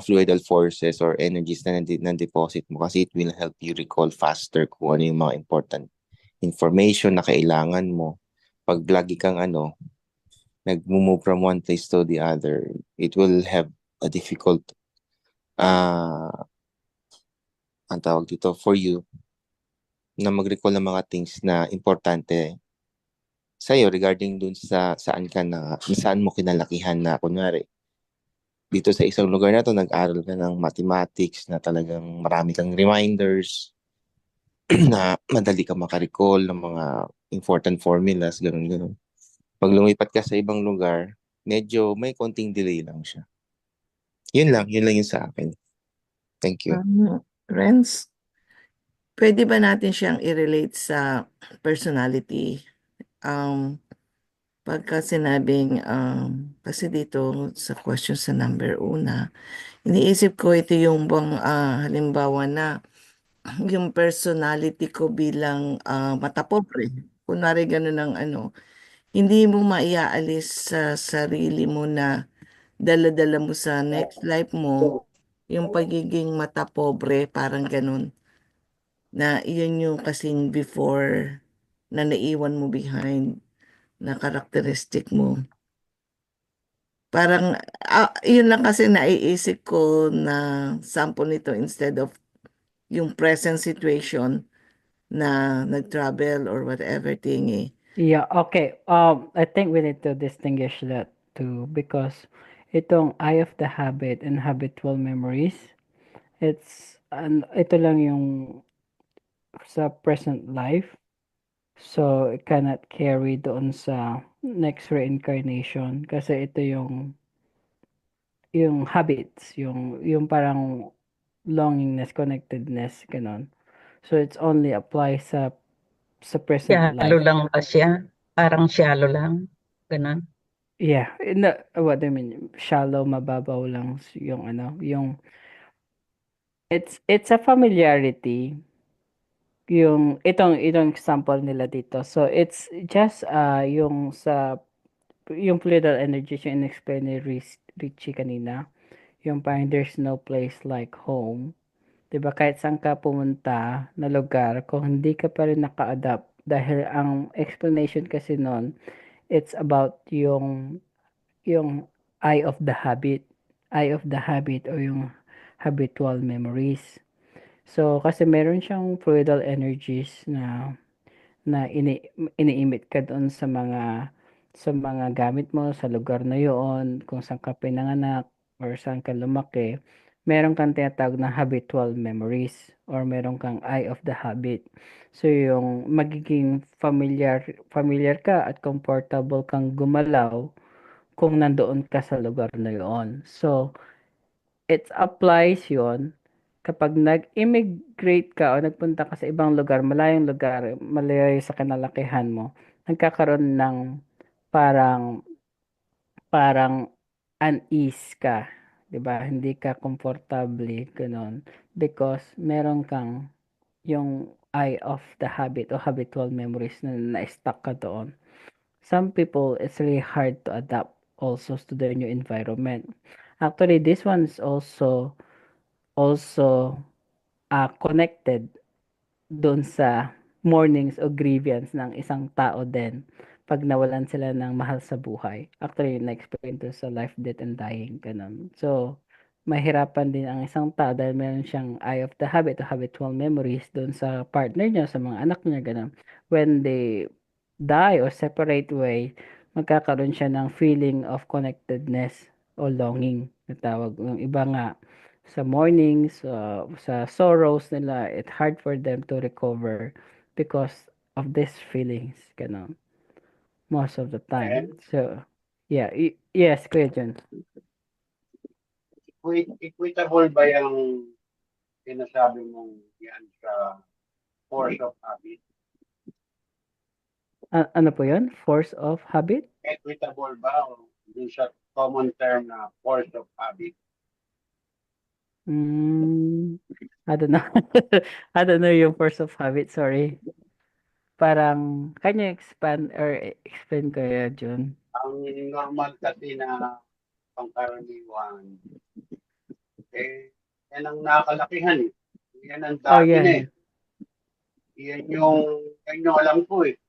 fluidal forces or energies na deposit mo kasi it will help you recall faster kung ano yung mga important information na kailangan mo. Pag lagi kang nag-move from one place to the other, it will have a difficult ang tawag dito for you na mag-recall ng mga things na importante sa'yo regarding dun sa saan mo kinalakihan na kunwari dito sa isang lugar na to nag-aral ka ng mathematics na talagang marami kang reminders na madali ka makarecall ng mga important formulas, ganun. Pag lumipat ka sa ibang lugar, medyo may konting delay lang siya. Yun lang yung sa akin. Thank you. Renz, pwede ba natin siyang i-relate sa personality? Pagka sinabing, kasi dito sa question sa number una, iniisip ko ito yung bang halimbawa na yung personality ko bilang mata pobre. Kunwari ganun ang hindi mo maiaalis sa sarili mo na dala-dala mo sa next life mo, yung pagiging mata pobre, parang ganun. Na iyon yung kasing before na naiwan mo behind na characteristic mo. Parang, yun lang kasi naiisip ko na sample nito instead of yung present situation na nag-travel or whatever thing Yeah, okay. I think we need to distinguish that too because itong eye of the habit and habitual memories, ito lang yung sa present life. So, it cannot carry doon sa next reincarnation kasi ito yung habits, yung parang longingness, connectedness, ganun. So, it's only apply sa present Shallow life. lang ba siya? Parang shallow lang. Ganun. Yeah, what do you mean? Shallow, mababaw lang yung ano, yung it's a familiarity yung itong example nila dito. So it's just yung fluidal energy yung in-explain ni Richie kanina, yung parang there's no place like home. 'Di ba kahit saan ka pumunta na lugar, kung hindi ka pa rin naka-adapt dahil ang explanation kasi nun, it's about yung eye of the habit o yung habitual memories. So, kasi meron siyang fluidal energies na iniimit ka doon sa mga gamit mo, sa lugar na yoon, kung saan ka pinanganak, or saan ka lumaki, meron kang tinatawag na habitual memories or meron kang eye of the habit. So, yung magiging familiar ka at comfortable kang gumalaw kung nandoon ka sa lugar na yoon. So, it applies yon kapag nag-immigrate ka o nagpunta ka sa ibang lugar, malayo sa kinalakihan mo, nagkakaroon ng parang parang unease ka, 'di ba? Hindi ka komportable gano'n because meron kang yung eye of the habit o habitual memories na na-stuck ka doon. Some people, it's really hard to adapt also to their new environment. Actually, this one is also connected doon sa mornings o grievance ng isang tao din pag nawalan sila ng mahal sa buhay. Actually, na-explain to sa life, death, and dying, ganun. So, mahirapan din ang isang tao dahil meron siyang eye of the habit o habitual memories doon sa partner niya, sa mga anak niya, ganun. When they die or separate way, magkakaroon siya ng feeling of connectedness o longing na tawag. Yung iba nga, sa mornings, sa sorrows nila, it's hard for them to recover because of these feelings, ganun, most of the time. And So, yeah, yes, Kuya John. equitable ba yung sinasabi mong yan sa force of habit? Ano po yun? Force of habit? Equitable ba o dun sa common term na force of habit? I don't know. I don't know yung force of habit, sorry. Parang, can you expand or explain, Kuya John? Ang normal kasi na pangkaraniwan, yan ang nakalakihan eh. Yan ang Oh, dati yeah, na yeah. eh. Yan yung alam ko eh.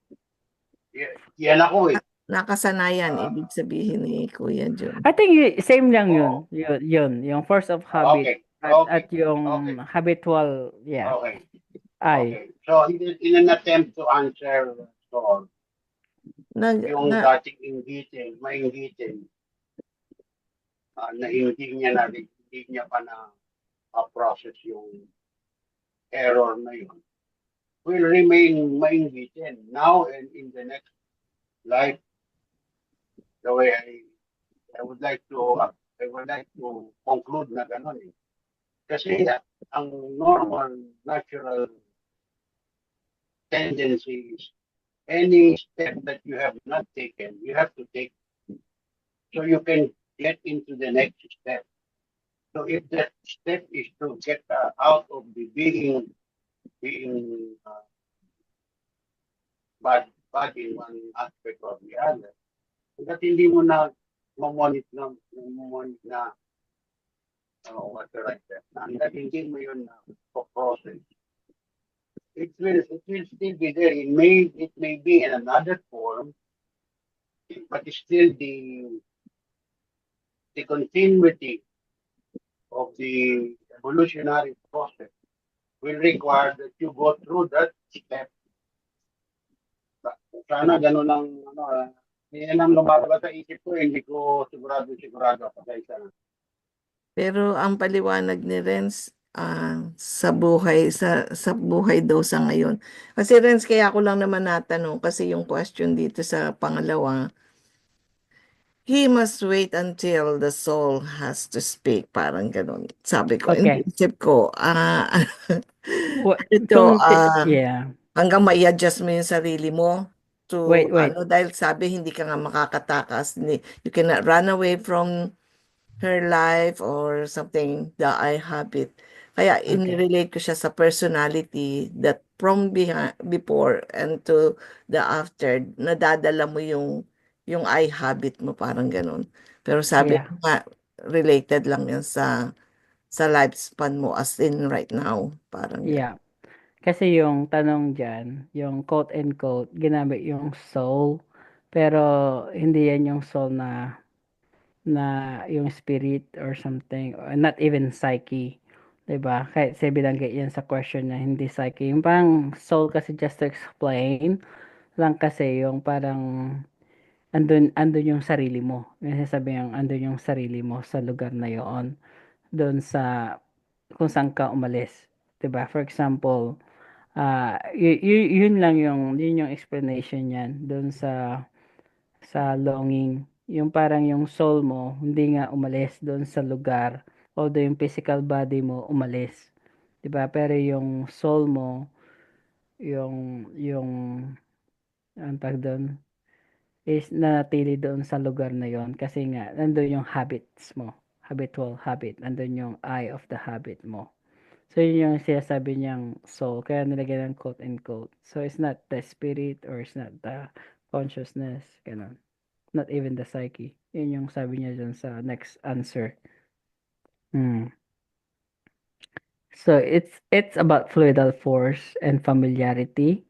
Yan ako eh. Nakasanayan, Ah, ibig sabihin ni Kuya John. I think same lang Oo. yun. Yung force of habit Okay. Okay. at yung Okay. habitual, yeah, Okay. ay. Okay. So, in an attempt to answer so, yung dating inggitin, mainggitin, na hindi niya pa na process yung error na yun, will remain mainggitin now and in the next life. The way I would like to conclude na gano'n eh. Kasi ang normal, natural tendency is any step that you have not taken, you have to take so you can get into the next step. So if that step is to get out of the being bad in one aspect or the other, hanggat hindi mo na mamonit na what the right step, hanggat hindi mo yun na process, it will still be there. It may be in another form, but it's still the continuity of the evolutionary process will require that you go through that step Sana ganun lang, yan ang lumalabas sa isip ko, hindi ko sigurado. Pasensya na. Pero ang paliwanag ni Renz sa buhay daw sa ngayon. Kasi Renz, kaya ako lang naman natanong kasi yung question dito sa pangalawa, he must wait until the soul has to speak. Parang ganun. Sabi ko, Okay. inisip ko, ito, Yeah. hanggang mai-adjust mo yung sarili mo to, Wait. dahil sabi, hindi ka nga makakatakas. You cannot run away from her life or something, the I habit. Kaya Okay. inirelate ko siya sa personality that from before and to the after, nadadala mo yung I habit mo, parang ganun. Pero sabi Yeah. ko nga, related lang yan sa lifespan mo as in right now. Parang ganun. Yeah. Kasi yung tanong dyan, yung quote and quote, ginamit yung soul, pero hindi yan yung soul na yung spirit or something, or not even psyche. 'Di ba? Kahit sa binanggit yan sa question na hindi psyche. Yung parang soul kasi just to explain lang kasi yung parang andun yung sarili mo. Yung sasabi yung andun yung sarili mo sa lugar na yon. Doon sa kung saan ka umalis. 'Di ba? For example, yun yung explanation niyan doon sa longing. Yung parang yung soul mo hindi nga umalis doon sa lugar, although yung physical body mo umalis. 'Di ba? Pero yung soul mo, yung ang tawag doon, is nanatili doon sa lugar na yon kasi nga nandun yung habits mo. Habitual habit. Nandun yung eye of the habit mo. So, yun yung sinasabi niyang soul. Kaya nilagyan ng quote and quote. So, it's not the spirit or it's not the consciousness. Ganun. Not even the psyche. Yun yung sabi niya dyan sa next answer. So, it's about fluidal force and familiarity.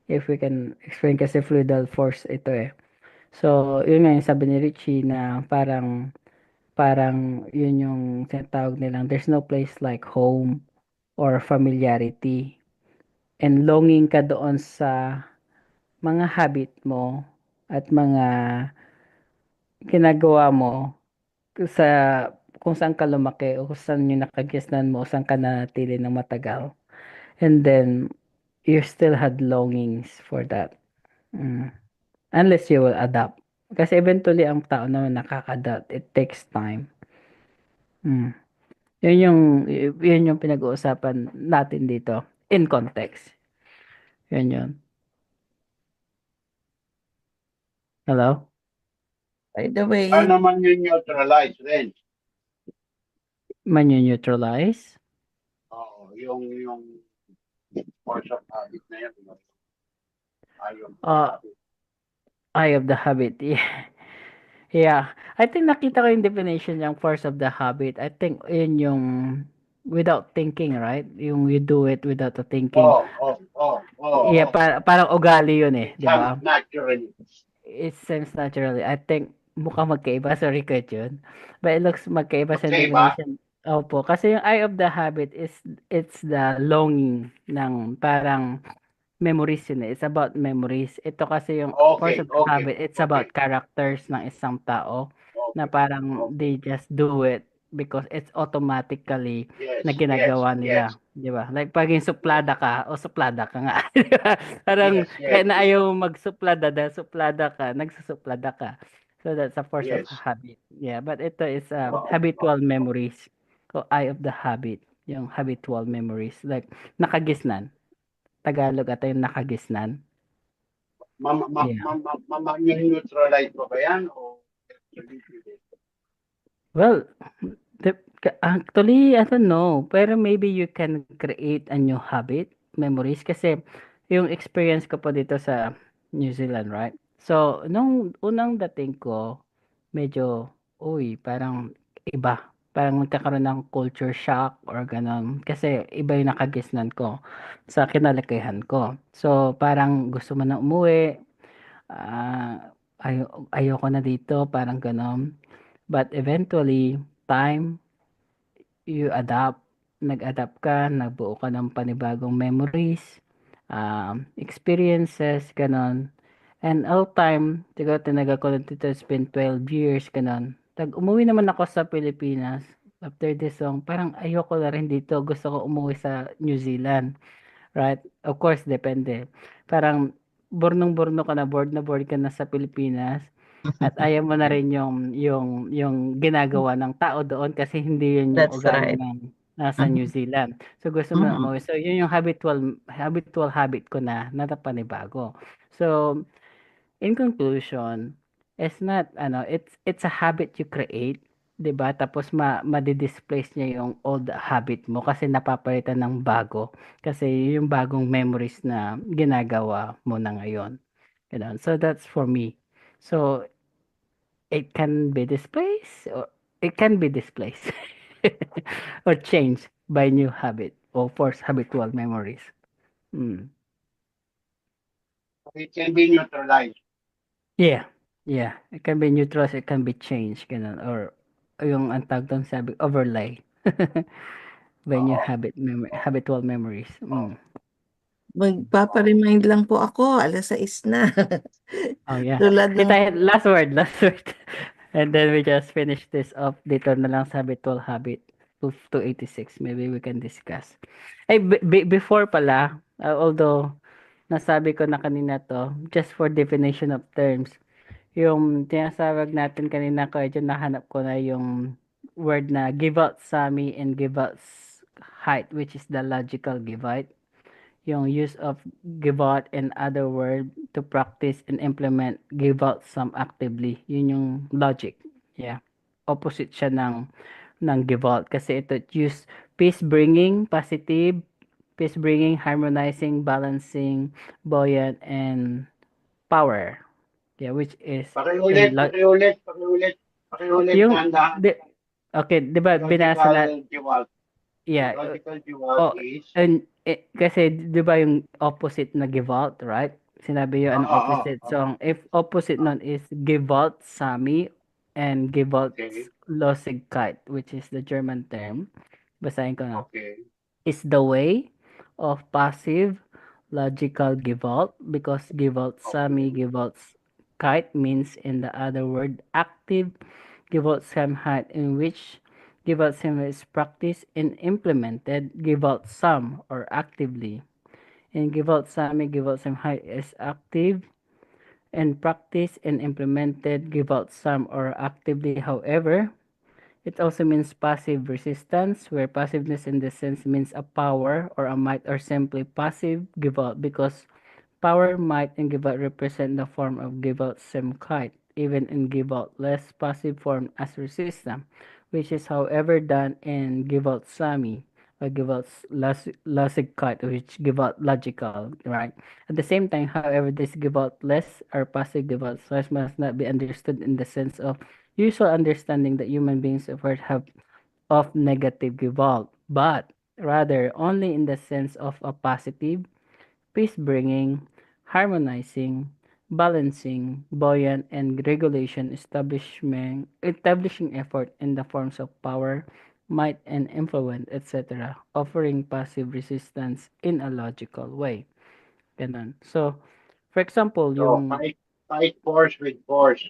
If we can explain kasi fluidal force ito eh. So, yun nga yung sabi ni Richie na parang yun yung tinatawag nilang there's no place like home or familiarity. And longing ka doon sa mga habit mo at mga ginagawa mo sa kung saan ka lumaki o kung saan yung nakagisnan mo o saan ka nanatili ng matagal. And then, you still had longings for that. Unless you will adapt. Kasi eventually, ang tao naman nakaka-adapt. It takes time. Mm. Yun yung, yun yung pinag-uusapan natin dito. In context. Yun. Hello? By the way, Paano naman yung neutralize rin? Man-neutralize? Oo, yung force of habit na yan. Ayaw. Eye of the habit. Yeah. I think nakita ko yung definition ng force of the habit. I think yun yung without thinking, right? Yung you do it without a thinking. Yeah, parang ugali yun eh, di ba? Naturally. It seems naturally. I think mukhang magkaiba. Sorry, Kurt yun. But it looks magkaiba sa Magkaiba? definition. Opo. Kasi yung eye of the habit it's the longing ng parang memories yun eh. It's about memories. Ito kasi yung force of the habit, it's about characters ng isang tao na parang they just do it because it's automatically na ginagawa nila. Di ba? Like pag yung suplada ka, o suplada ka nga. Di ba? Parang kahit na ayaw magsuplada dahil suplada ka, nagsusuplada ka. So that's a force of habit. Yeah, but ito is habitual memories. O eye of the habit. Yung habitual memories. Like nakagisnan. Tagalog ata yung nakagisnan. Neutralize mo ba yan? O Well, actually, I don't know. Pero maybe you can create a new habit, memories. Kasi yung experience ko po dito sa New Zealand, right? So, nung unang dating ko, medyo, parang iba. Parang nagkakaroon ng culture shock or ganun. Kasi iba yung nakagisnan ko sa kinalakihan ko. So, parang gusto mo na umuwi. Ayoko na dito, parang ganun. But eventually, time, you adapt. Nag-adapt ka, nagbuo ka ng panibagong memories, experiences, ganun. And all time, siguro tinagal ko lang dito, it's been 12 years, ganun. Umuwi naman ako sa Pilipinas. After this song, parang ayoko na rin dito. Gusto ko umuwi sa New Zealand. Right? Of course, depende. Parang bornong-borno ka na, bored na bored ka na sa Pilipinas at ayaw mo na rin yung ginagawa ng tao doon kasi hindi yun yung That's ugali right. ng nasa New Zealand. So gusto mo na Mhm. umuwi. So yun yung habitual habit ko na napanibago. So in conclusion, it's not it's a habit you create, 'di ba? Tapos madi-displace niya yung old habit mo kasi napapalitan ng bago. Kasi yung bagong memories na ginagawa mo na ngayon. Ganun. So that's for me. So it can be displaced or it can be displaced or changed by new habit or forced habitual memories. Mm. It can be neutralized. Yeah. Yeah. It can be neutral, it can be changed, ganun. Or yung ang tawag doon sabi, overlay. By new Oo. habitual memories. Mm. Magpapa-remind lang po ako, 6:00 na. Oh, yeah. Tulad ng Kita, last word, last word. And then we just finish this off dito na lang sa habitual habit 286. Maybe we can discuss. Ay, before pala, although nasabi ko na kanina to, just for definition of terms, yung tinasawag natin kanina ko, medyo nahanap ko na yung word na give out Sami and give out height, which is the logical give out. Yung use of give out in other word to practice and implement give out some actively. Yun yung logic. Yeah. Opposite siya ng give out kasi ito use peace bringing, positive, peace bringing, harmonizing, balancing, buoyant, and power. Yeah, which is in Pakiulit, pakiulit, pakiulit, pakiulit yung tanda. okay, 'di ba binasa na Logical dual. yeah, Logical dual oh, is and kasi 'di ba yung opposite na give out, right? Sinabi yung ano opposite. So if opposite nun is give out Sami and give out okay, Losigkeit, which is the German term. Basahin ko na. okay, Is the way of passive logical give out because give out Sami okay, give out kite means in the other word active give out Samhat in which give out Sam is practiced and implemented give out some or actively and give out Sami give out Samhat is active and practiced and implemented give out some or actively. However, it also means passive resistance, where passiveness in this sense means a power or a might or simply passive give out because power, might, and give out represent the form of give out semkite, even in give out less passive form as resistance, which is however done in give out sami or give out logic which give out logical, right? At the same time, however, this give out less or passive give out less must not be understood in the sense of usual understanding that human beings have of negative give out, but rather only in the sense of a positive peace bringing, harmonizing, balancing, buoyant, and regulation establishing effort in the forms of power, might, and influence, etc., offering passive resistance in a logical way. Ganun. So, for example, so yung, fight force with force.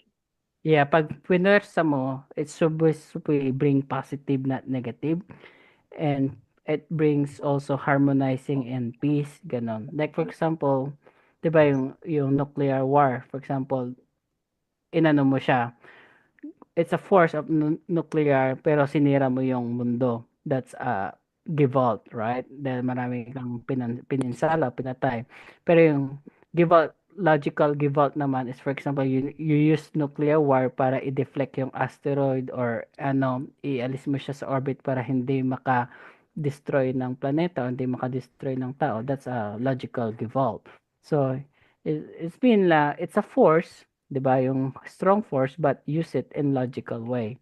yeah, pag pinersa mo, it's supposed to bring positive, not negative. And it brings also harmonizing and peace, ganon. Like for example, 'di ba yung nuclear war, for example, inano mo siya, it's a force of nuclear pero sinira mo yung mundo. That's a Givalt, right? Dahil marami kang pininsala, pinatay. Pero yung Givalt, logical Givalt naman is for example, you use nuclear war para i-deflect yung asteroid or ialis mo siya sa orbit para hindi maka-destroy ng planeta o hindi maka-destroy ng tao. That's a logical Givalt. So, it's a force, 'di ba, yung strong force but use it in logical way.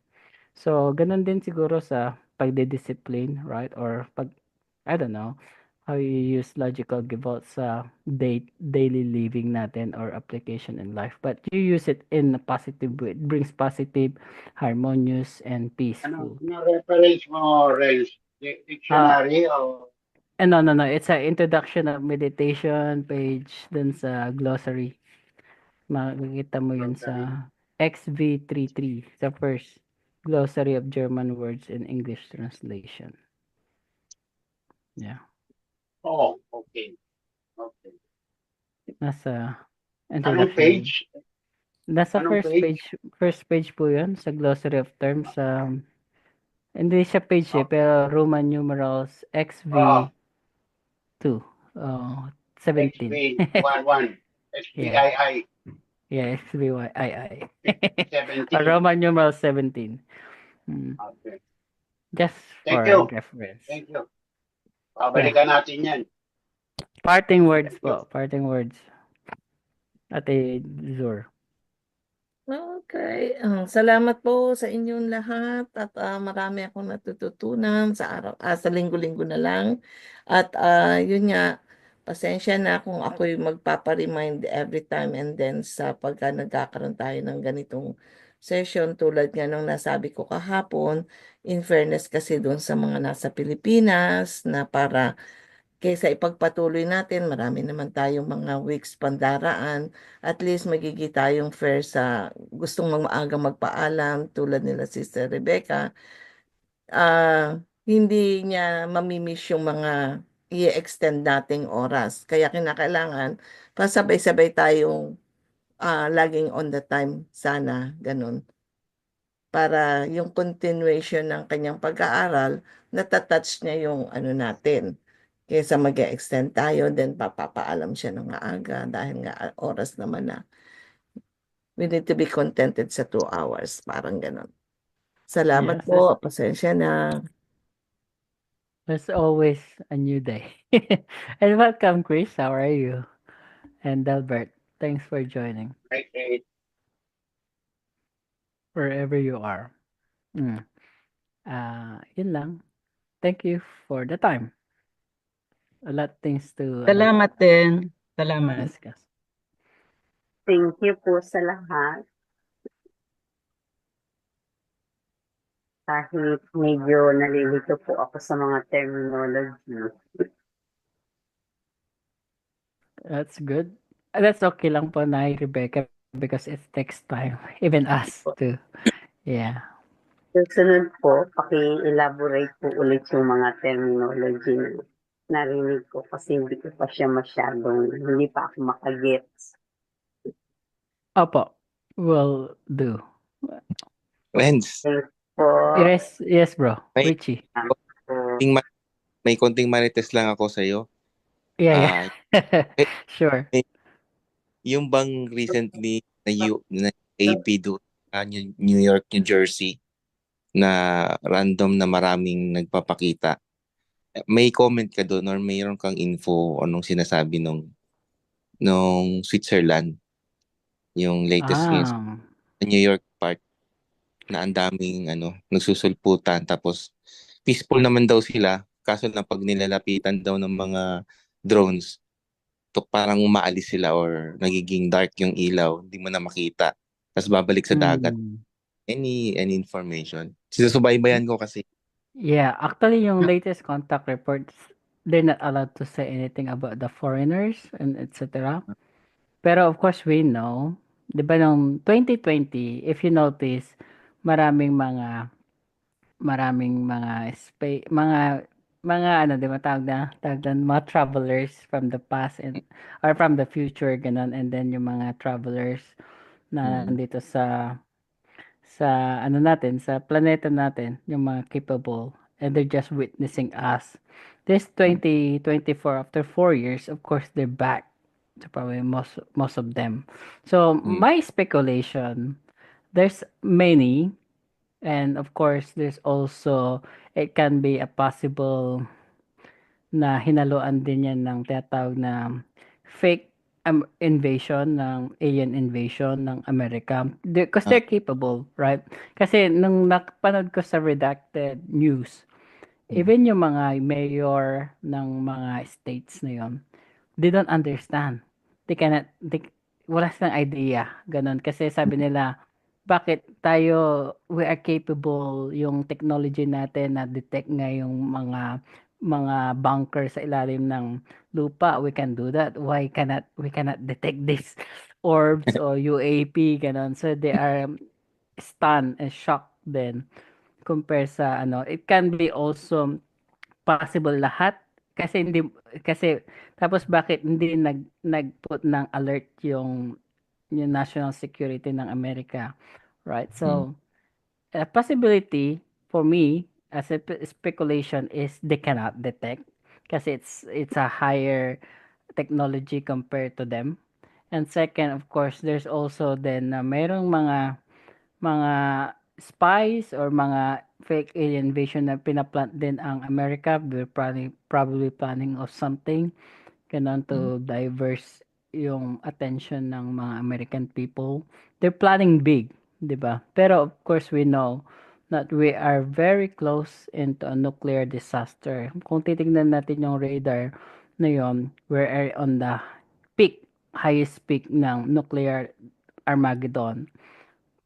So ganun din siguro sa pagdidiscipline, right? Or I don't know, how you use logical give out sa daily living natin or application in life. But you use it in a positive way. It brings positive, harmonious, and peaceful. Ano reference mo, Rels? Dictionary o No. It's a introduction of meditation page dun sa glossary. Makikita mo yun sa XV33, the first glossary of German words in English translation. Yeah. Oh, okay. Okay. Nasa Anong introduction. page? Nasa Anong first page po yun sa glossary of terms. Hindi siya page pero Roman numerals XV2. Oh, 17. XV11. XVII. Yeah, XVII. 17. Roman numeral 17. Okay. Just Thank for you. reference. Thank you. Babalikan natin yan. Parting words Thank you. po. Parting words. Ate Zur. Okay. Salamat po sa inyong lahat at marami akong natututunan sa linggo-linggo na lang. At yun nga, pasensya na kung ako'y magpapa-remind every time and then sa pagka nagkakaroon tayo ng ganitong session tulad nga nung nasabi ko kahapon, in fairness kasi doon sa mga nasa Pilipinas na para kaysa ipagpatuloy natin, marami naman tayong mga weeks pandaraan. At least magiging tayong fair sa gustong maaga magpaalam tulad nila Sister Rebecca. Hindi niya mamimiss yung mga i-extend nating oras. Kaya kinakailangan pasabay-sabay tayong laging on the time sana, ganun. Para yung continuation ng kanyang pag-aaral, natatouch niya yung ano natin. Kaysa mag-extend tayo, then papapaalam siya ng maaga dahil nga oras naman na. We need to be contented sa 2 hours. Parang ganun. Salamat Yes, po. Pasensya na. there's always a new day. And welcome, Chris. How are you? And Delbert, thanks for joining Right. wherever you are. Yun lang. Thank you for the time. A lot things to Salamat din. Salamat. discuss. Thank you po sa lahat. Kahit medyo nalilito po ako sa mga terminology. That's good. That's okay lang po na Rebecca because it takes time. Even us too. Yeah. Susunod po, paki-elaborate po ulit yung mga terminology na narinig ko kasi hindi ko pa siya hindi pa ako makagets. Opo. Will do. Friends, Po, Yes, bro. May- Richie. po, may konting marites lang ako sa'yo. Yeah. Sure. Yung bang recently na AP doon sa New York, New Jersey, na random na maraming nagpapakita. May comment ka doon or mayroon kang info anong sinasabi nung Switzerland, yung latest news sa New York part na ang daming nagsusulputan tapos peaceful naman daw sila kaso lang pag nilalapitan daw ng mga drones to parang umaalis sila or nagiging dark yung ilaw, hindi mo na makita. Tapos babalik sa dagat. Any information? Sinusubaybayan ko kasi. Yeah, actually yung latest contact reports, they're not allowed to say anything about the foreigners and etc. Pero of course we know, 'di ba nung 2020, if you notice, maraming mga ano, 'di ba tawag na mga travelers from the past or from the future ganun, and then yung mga travelers na nandito sa ano natin, sa planeta natin, yung mga capable, and they're just witnessing us. This 2024, after 4 years, of course, they're back. So probably most of them. So my speculation, there's many, and of course, there's also, it can be a possible na hinaluan din yan ng tinatawag na fake invasion ng alien invasion ng Amerika because they're capable, right? Kasi nung napanood ko sa redacted news, even yung mga mayor ng mga states na yon, they don't understand. Wala silang idea, ganun. Kasi sabi nila, bakit we are capable, yung technology natin na detect nga yung mga bunker sa ilalim ng lupa, we can do that. Why we cannot detect this? orbs o UAP, gano'n. So they are stunned and shocked din compare sa ano. It can be also possible lahat kasi hindi kasi tapos bakit hindi nag-put ng alert yung national security ng Amerika, right? So a possibility for me as a speculation is they cannot detect kasi it's a higher technology compared to them. And second, of course, there's also then na mayroong mga spies or mga fake alien invasion na pinaplant din ang America. They're probably planning of something ganun to diverse yung attention ng mga American people. They're planning big, 'di ba? Pero of course we know that we are very close into a nuclear disaster. Kung titingnan natin yung radar na yun, we're on the peak, highest peak ng nuclear Armageddon.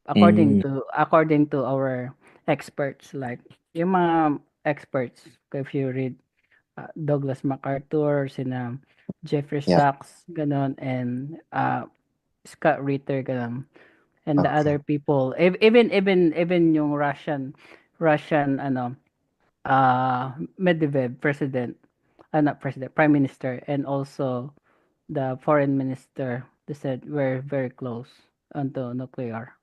Mm. According to our experts, like yung mga experts, if you read Douglas MacArthur, sina Jeffrey Yeah. Sachs, ganon, and Scott Ritter, ganon, and the Okay. other people, even yung Russian Medvedev, president, not president, prime minister, and also the foreign minister, they said we're very close onto nuclear.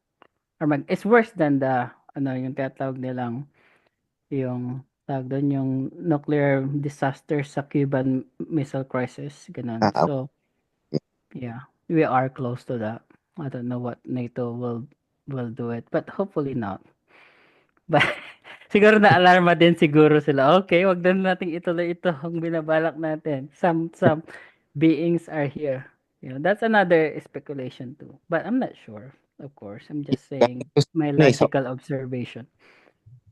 It's worse than the yung tinatawag nilang yung tawag dun, yung nuclear disaster sa Cuban Missile Crisis, ganun. Ah, So, yeah, we are close to that. I don't know what NATO will do it, but hopefully not. But siguro na-alarma din siguro sila. Okay, wag na nating ituloy ito ang binabalak natin. Some beings are here. That's another speculation too. But I'm not sure, of course. I'm just saying my So, logical observation.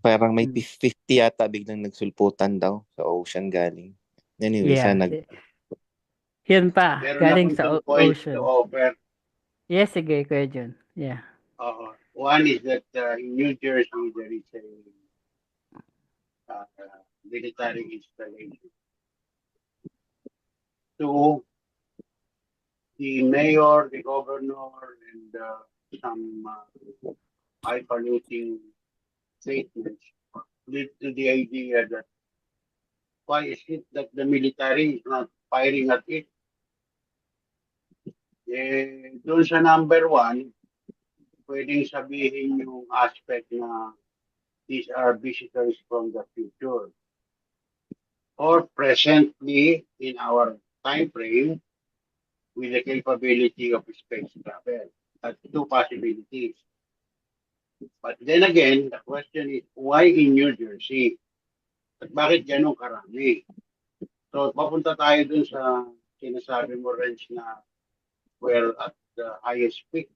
parang may Mm. 50 yata biglang nagsulputan daw sa ocean galing. Anyway, Yeah. sana Yun pa, Meron galing akong sa two points to ocean. offer. Yes, sige, Kuya Jun. Yeah. One is that in New Jersey there is a military installation. Two, the mayor, the governor, and some high-polluting statements lead to the idea that why is it that the military is not firing at it? Doon sa number one, pwedeng sabihin yung aspect na these are visitors from the future or presently in our time frame with the capability of space travel. That's two possibilities. But then again, the question is, why in New Jersey? At bakit ganun karami? So, papunta tayo dun sa sinasabi mo, Renz, na we're at the highest peak.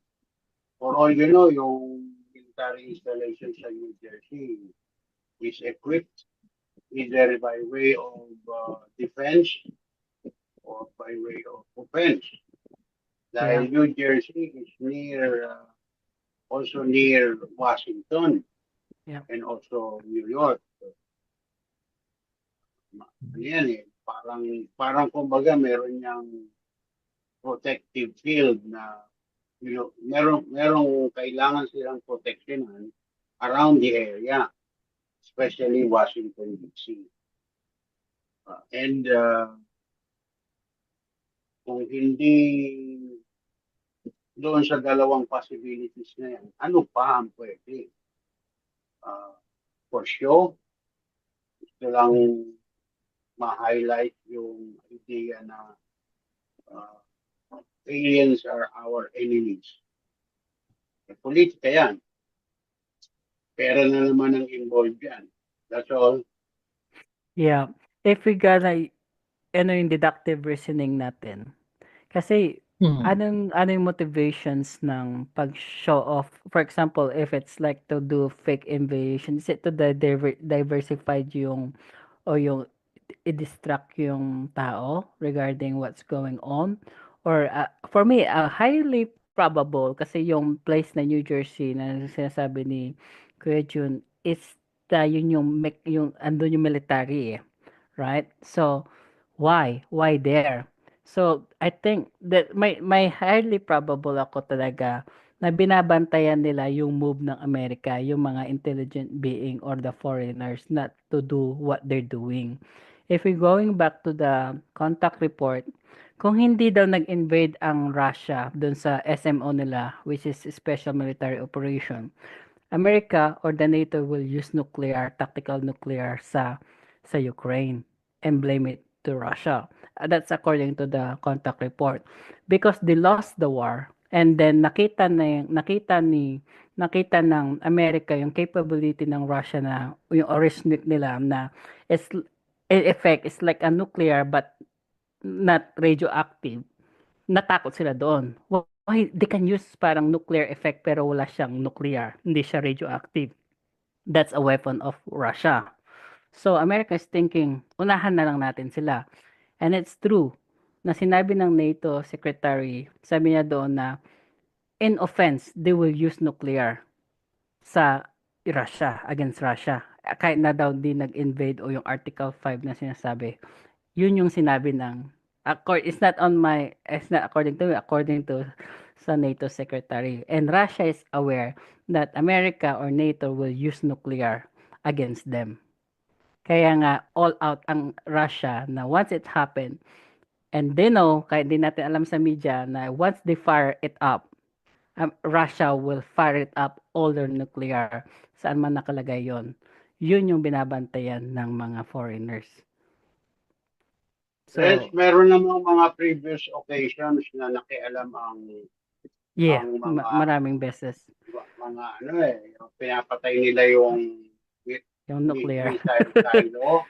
For all you know, yung military installation sa New Jersey is equipped either by way of defense or by way of offense. Dahil New Jersey is also near Washington and also New York. Yan eh, parang kumbaga meron niyang protective field na merong kailangan silang proteksyonan around the area, especially Washington DC. And kung hindi doon sa dalawang possibilities na yan, ano pa ang pwede? For sure, gusto lang ma-highlight yung idea na aliens are our enemies. Politika yan. Pera na naman ang involved yan. That's all. Yeah. If we gonna, yung deductive reasoning natin. Kasi, ano yung motivations ng pag-show off? For example, if it's like to do fake invasion, is it to diversify yung i-distract yung tao regarding what's going on? Or for me, highly probable kasi yung place na New Jersey na sinasabi ni Kuya Jun is yun yung andun yung military right? So why there? So, I think that may highly probable ako talaga na binabantayan nila yung move ng Amerika, yung mga intelligent being or the foreigners not to do what they're doing. If we're going back to the contact report, kung hindi daw nag-invade ang Russia dun sa SMO nila, which is Special Military Operation, America or the NATO will use tactical nuclear sa Ukraine and blame it to Russia. That's according to the contact report. Because they lost the war and then nakita ng America yung capability ng Russia na yung originate nila na is in effect is like a nuclear but not radioactive. Natakot sila doon. Why they can use parang nuclear effect pero wala siyang nuclear, hindi siya radioactive. That's a weapon of Russia. So America is thinking, unahan na lang natin sila. And it's true na sinabi ng NATO secretary, sabi niya doon na in offense, they will use nuclear sa Russia, against Russia. Kahit na daw di nag-invade o yung Article 5 na sinasabi. Yun yung sinabi ng it's not according to me, according to sa NATO secretary. And Russia is aware that America or NATO will use nuclear against them. Kaya nga all out ang Russia na once it happened, and they know, kahit di natin alam sa media, na once they fire it up, Russia will fire it up all their nuclear. Saan man nakalagay yon. Yun yung binabantayan ng mga foreigners. So, Yes, meron namang mga previous occasions na nakialam ang yeah, ang mga maraming beses. mga yung pinapatay nila yung Yung nuclear. missile silo,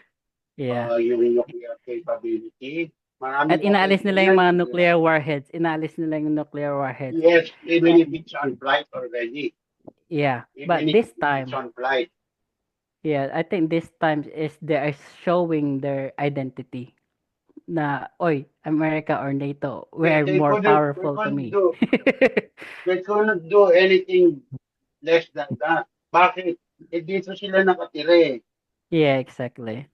Yeah. yung nuclear capability. At inaalis nila yung mga nuclear warheads. Inaalis nila yung nuclear warheads. Yes, even if it's on flight already. Yeah. Even But if this it's time, on flight. yeah, I think this time is they are showing their identity. Na, oy, America or NATO, we're They more couldn't- powerful to me. They couldn't do anything less than that. Bakit? Dito sila nakatira eh. Yeah, exactly.